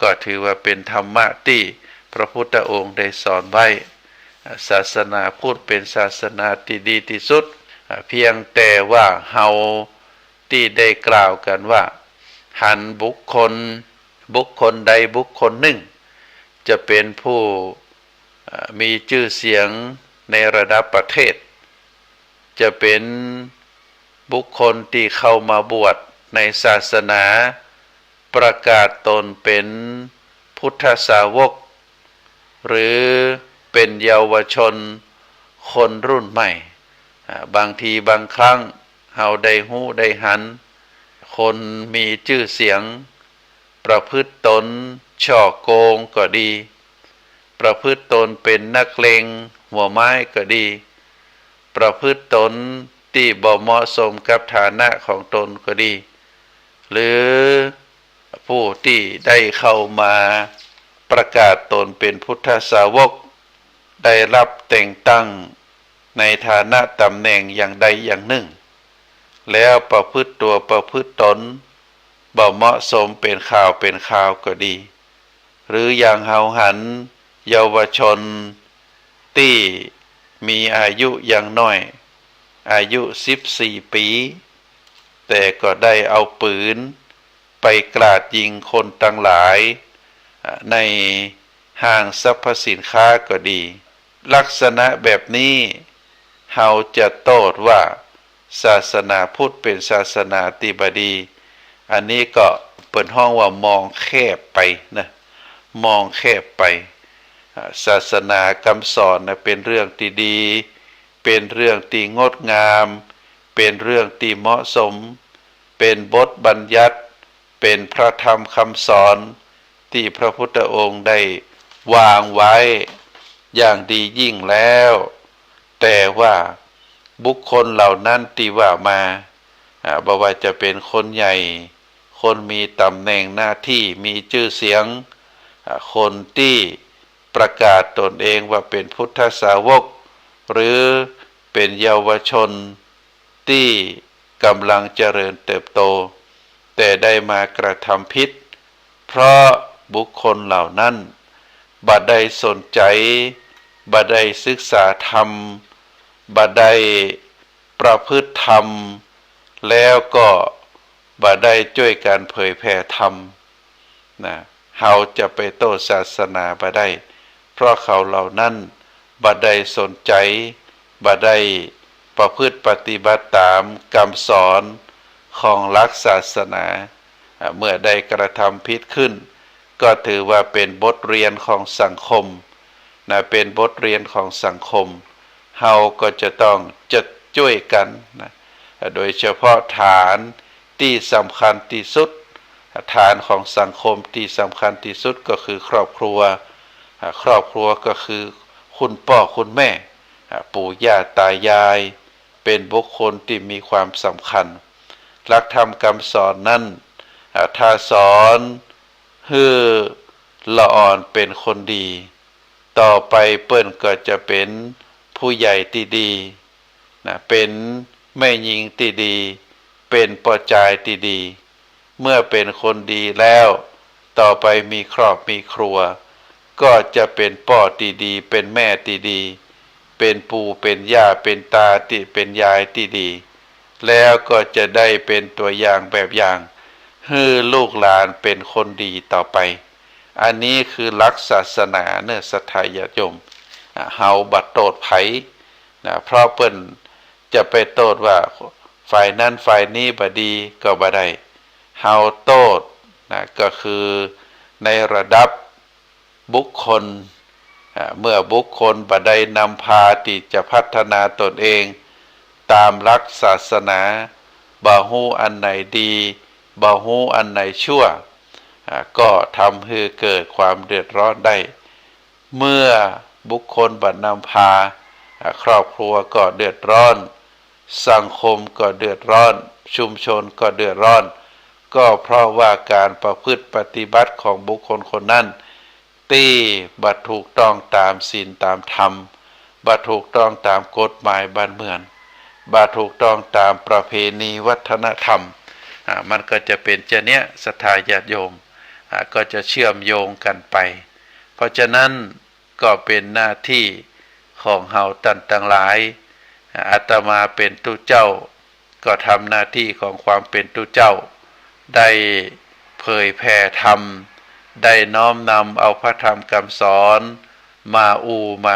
ก็ถือว่าเป็นธรรมะที่พระพุทธองค์ได้สอนไว้ศาสนาพุทธเป็นศาสนาที่ดีที่สุดเพียงแต่ว่าเฮาที่ได้กล่าวกันว่าหันบุคคลใดบุคคลหนึ่งจะเป็นผู้มีชื่อเสียงในระดับประเทศจะเป็นบุคคลที่เข้ามาบวชในศาสนาประกาศตนเป็นพุทธสาวกหรือเป็นเยาวชนคนรุ่นใหม่บางทีบางครั้งเฮาได้หู้ได้หันคนมีชื่อเสียงประพฤติตนช่อโกงก็ดีประพฤติตนเป็นนักเลงหัวไม้ก็ดีประพฤติตนที่บ่เหมาะสมกับฐานะของตนก็ดีหรือผู้ที่ได้เข้ามาประกาศตนเป็นพุทธสาวกได้รับแต่งตั้งในฐานะตำแหน่งอย่างใดอย่างหนึ่งแล้วประพฤติตัวประพฤติตนบ่เหมาะสมเป็นข่าวก็ดีหรืออย่างเฮาหันเยาวชนที่มีอายุอย่างน้อยอายุ14 ปีแต่ก็ได้เอาปืนไปกราดยิงคนทั้งหลายในห้างสรรพสินค้าก็ดี ลักษณะแบบนี้เฮาจะโต้ว่าศาสนาพุทธเป็นศาสนาติบดีอันนี้ก็เปิดห้องว่ามองแคบไปนะมองแคบไปศาสนากำสอนนะเป็นเรื่องที่ดีเป็นเรื่องที่งดงามเป็นเรื่องที่เหมาะสมเป็นบทบัญญัติเป็นพระธรรมคำสอนที่พระพุทธองค์ได้วางไว้อย่างดียิ่งแล้วแต่ว่าบุคคลเหล่านั้นที่ว่ามาบ่ว่าจะเป็นคนใหญ่คนมีตำแหน่งหน้าที่มีชื่อเสียงคนที่ประกาศตนเองว่าเป็นพุทธสาวกหรือเป็นเยาวชนที่กำลังเจริญเติบโตแต่ได้มากระทำผิดเพราะบุคคลเหล่านั้นบ่ได้สนใจบ่ได้ศึกษาธรรมบ่ได้ประพฤติธรรมแล้วก็บ่ได้ช่วยการเผยแผ่ธรรมนะเฮาจะไปโต้ศาสนาบ่ได้เพราะเขาเหล่านั้นบ่ได้สนใจบ่ได้ประพฤติปฏิบัติตามคำสอนของหลักศาสนาเมื่อได้กระทำผิดขึ้นก็ถือว่าเป็นบทเรียนของสังคมนะเป็นบทเรียนของสังคมเฮาก็จะต้องจะช่วยกันนะโดยเฉพาะฐานที่สำคัญที่สุดฐานของสังคมที่สำคัญที่สุดก็คือครอบครัวครอบครัวก็คือคุณพ่อคุณแม่ปู่ย่าตายายเป็นบุคคลที่มีความสำคัญหลักธรรมคำสอนนั้นถ้าสอนให้ละอ่อนเป็นคนดีต่อไปเปิ้นก็จะเป็นผู้ใหญ่ที่ดีนะเป็นแม่หญิงที่ดีเป็นพ่อชายที่ดีเมื่อเป็นคนดีแล้วต่อไปมีครอบมีครัวก็จะเป็นพ่อที่ดีเป็นแม่ที่ดีเป็นปู่เป็นย่าเป็นตาที่เป็นยายที่ดีแล้วก็จะได้เป็นตัวอย่างแบบอย่างให้ลูกหลานเป็นคนดีต่อไปอันนี้คือหลักศาสนาเนื้อศรัทธาญาติโยมเฮาบัดโตดไผนะเพราะเปิ้นจะไปโตดว่าฝ่ายนั้นฝ่ายนี้บ่ดีก็บ่ได้เฮาโตดนะก็คือในระดับบุคคลเมื่อบุคคลบ่ได้นำพาที่จะพัฒนาตนเองตามหลักศาสนาบ่ฮู้อันไหนดีบ่ฮู้อันไหนชั่วก็ทำให้เกิดความเดือดร้อนได้เมื่อบุคคลบ่นำพาครอบครัวก็เดือดร้อนสังคมก็เดือดร้อนชุมชนก็เดือดร้อนก็เพราะว่าการประพฤติปฏิบัติของบุคคลคนนั้นที่บ่ถูกต้องตามศีลตามธรรมบ่ถูกต้องตามกฎหมายบ้านเมืองบ่ถูกต้องตามประเพณีวัฒนธรรมมันก็จะเป็นเนี้ยศรัทธาญาติโยมก็จะเชื่อมโยงกันไปเพราะฉะนั้นก็เป็นหน้าที่ของเฮาท่านทั้งหลายอาตมาเป็นตุเจ้าก็ทำหน้าที่ของความเป็นตุเจ้าได้เผยแผ่ธรรมได้น้อมนำเอาพระธรรมคำสอนมามา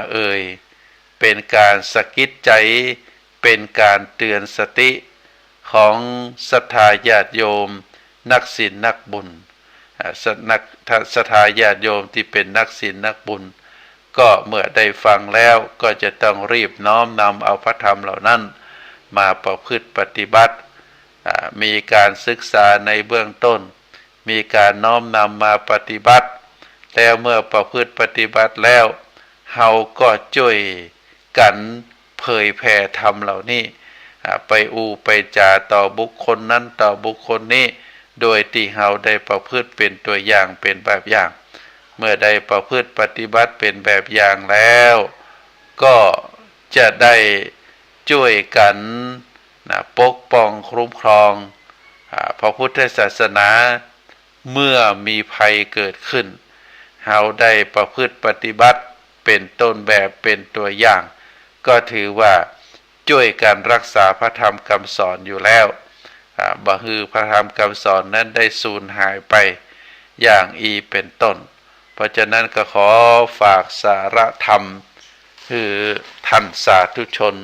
เป็นการสะกิดใจเป็นการเตือนสติของศรัทธาญาติโยมนักศีลนักบุญศรัทธาญาติโยมที่เป็นนักศีลนักบุญก็เมื่อได้ฟังแล้วก็จะต้องรีบน้อมนำเอาพระธรรมเหล่านั้นมาประพฤติปฏิบัติมีการศึกษาในเบื้องต้นมีการน้อมนำมาปฏิบัติแล้วเมื่อประพฤติปฏิบัติแล้วเฮาก็ช่วยกันเผยแผ่ธรรมเหล่านี้ไปไปจาต่อบุคคลนั้นต่อบุคคลนี้โดยที่เฮาได้ประพฤติเป็นตัวอย่างเป็นแบบอย่างเมื่อได้ประพฤติปฏิบัติเป็นแบบอย่างแล้วก็จะได้ช่วยกันปกป้องคุ้มครองพระพุทธศาสนาเมื่อมีภัยเกิดขึ้นเฮาได้ประพฤติปฏิบัติเป็นต้นแบบเป็นตัวอย่างก็ถือว่าช่วยกันรักษาพระธรรมคำสอนอยู่แล้วบ่ฮือพระธรรมคำสอนนั้นได้สูญหายไปอย่างเป็นต้นเพราะฉะนั้นก็ขอฝากสาระธรรม คือท่านสาธุชน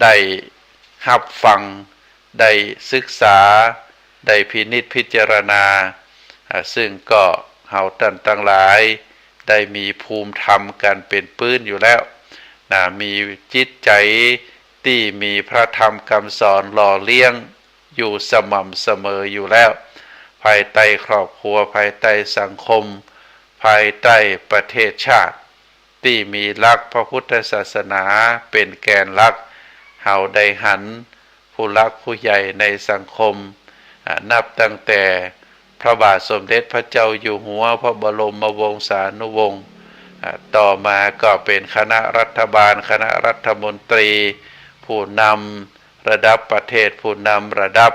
ได้รับฟังได้ศึกษาได้พินิจพิจารณาซึ่งก็เฮาท่านทั้งหลายได้มีภูมิธรรมกันเป็นปื้นอยู่แล้วมีจิตใจที่มีพระธรรมคำสอนหล่อเลี้ยงอยู่สม่ำเสมออยู่แล้วภายใต้ครอบครัวภายใต้สังคมภายใต้ประเทศชาติที่มีหลักพระพุทธศาสนาเป็นแกนหลักเฮาได้หันผู้หลักผู้ใหญ่ในสังคมนับตั้งแต่พระบาทสมเด็จพระเจ้าอยู่หัวพระบรมวงศานุวงศ์ต่อมาก็เป็นคณะรัฐบาลคณะรัฐมนตรีผู้นำระดับประเทศผู้นำระดับ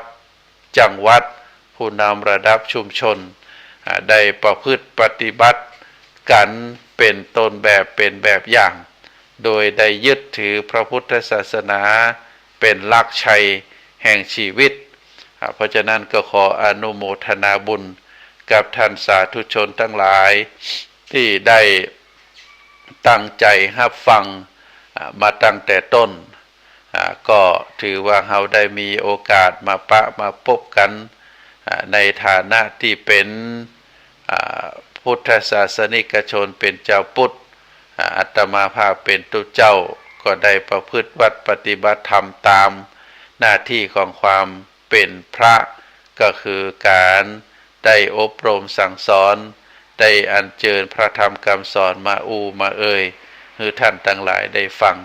จังหวัดผู้นำระดับชุมชนได้ประพฤติปฏิบัติกันเป็นต้นแบบเป็นแบบอย่างโดยได้ยึดถือพระพุทธศาสนาเป็นหลักชัยแห่งชีวิตเพราะฉะนั้นก็ขออนุโมทนาบุญกับท่านสาธุชนทั้งหลายที่ได้ตั้งใจรับฟังมาตั้งแต่ต้นก็ถือว่าเราได้มีโอกาสมาพบกันในฐานะที่เป็นพุทธศาสนิกชนเป็นเจ้าพุทธอาตมาภาพเป็นตุเจ้าก็ได้ประพฤติวัดปฏิบัติธรรมตามหน้าที่ของความเป็นพระก็คือการได้อบรมสั่งสอนได้อัญเชิญพระธรรมคำสอนมามาเอ่ยให้ท่านทั้งหลายได้ฟัง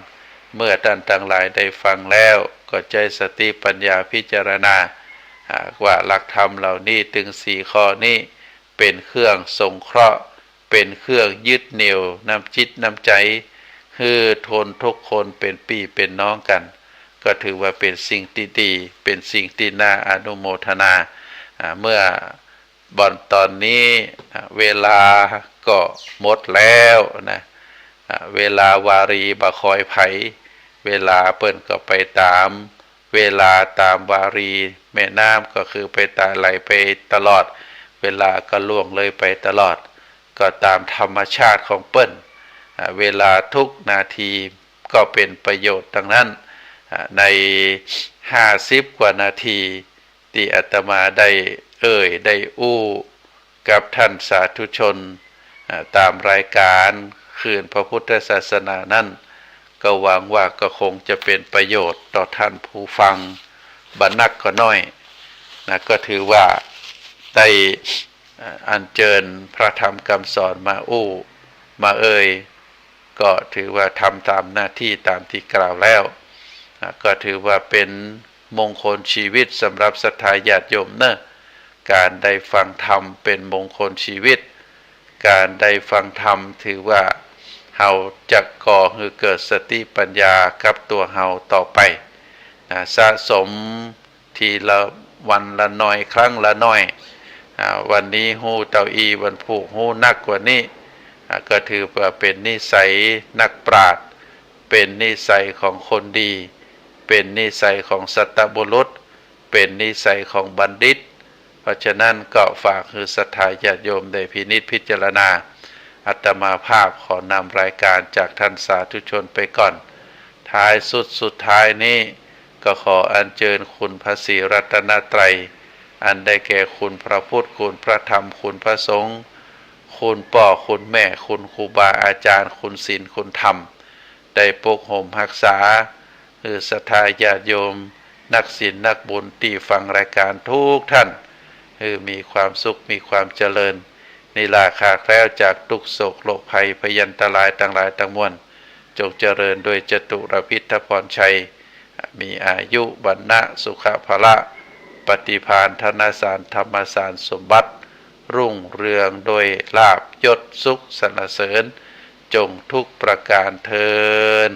เมื่อท่านทั้งหลายได้ฟังแล้วก็ใจสติปัญญาพิจารณาว่าหลักธรรมเหล่านี้ถึง4ข้อนี้เป็นเครื่องสงเคราะห์เป็นเครื่องยึดเหนี่ยวนำจิตนำใจคือทนทุกคนเป็นพี่เป็นน้องกันก็ถือว่าเป็นสิ่งที่ดีเป็นสิ่งที่น่าอนุโมทนาเมื่อบอนตอนนี้เวลาก็หมดแล้วนะเวลาวารีบคอยไผเวลาเปิ้นก็ไปตามเวลาตามวารีแม่น้ำก็คือไปตาไหลไปตลอดเวลาก็ล่วงเลยไปตลอดก็ตามธรรมชาติของเปิ้นเวลาทุกนาทีก็เป็นประโยชน์ดังนั้นใน50กว่านาทีที่อาตมาได้ได้กับท่านสาธุชนตามรายการคืนพระพุทธศาสนานั้นก็หวังว่าก็คงจะเป็นประโยชน์ต่อท่านผู้ฟังบรรนักก็น้อยก็ถือว่าได้อัญเชิญพระธรรมคำสอนมามาก็ถือว่าทำตามหน้าที่ตามที่กล่าวแล้วก็ถือว่าเป็นมงคลชีวิตสำหรับศรัทธาญาติโยมการได้ฟังธรรมเป็นมงคลชีวิตการได้ฟังธรรมถือว่าเฮาจะก่อให้เกิดสติปัญญากับตัวเฮาต่อไปสะสมทีละวันละน้อยครั้งละน้อยวันนี้ฮู้เต้าอีวันพุธฮู้นักกว่านี้ก็ถือว่าเป็นนิสัยนักปราชญ์เป็นนิสัยของคนดีเป็นนิสัยของสัตตบุรุษเป็นนิสัยของบัณฑิตเพราะฉะนั้นก็ฝากคือศรัทธาญาติโยมได้พินิจพิจารณาอาตมาภาพขอนำรายการจากท่านสาธุชนไปก่อนท้ายสุดท้ายนี้ก็ขออัญเชิญคุณพระศรีรัตนตรัยอันได้แก่คุณพระพุทธคุณพระธรรมคุณพระสงฆ์คุณพ่อคุณแม่คุณครูบาอาจารย์คุณศีลคุณธรรมได้ปกห่มรักษาคือศรัทธาญาติโยมนักศีลนักบุญที่ฟังรายการทุกท่านคือมีความสุขมีความเจริญนิราคาแคล้วจากทุกโศกโรคภัยพยันตรายต่างหลายต่างมวลจงเจริญโดยจตุรพิทพรชัยมีอายุวรรณะสุขภละปฏิภาณธนสารธรรมสารสมบัติรุ่งเรืองโดยลาภยศสุขสรรเสริญจงทุกประการเทอญ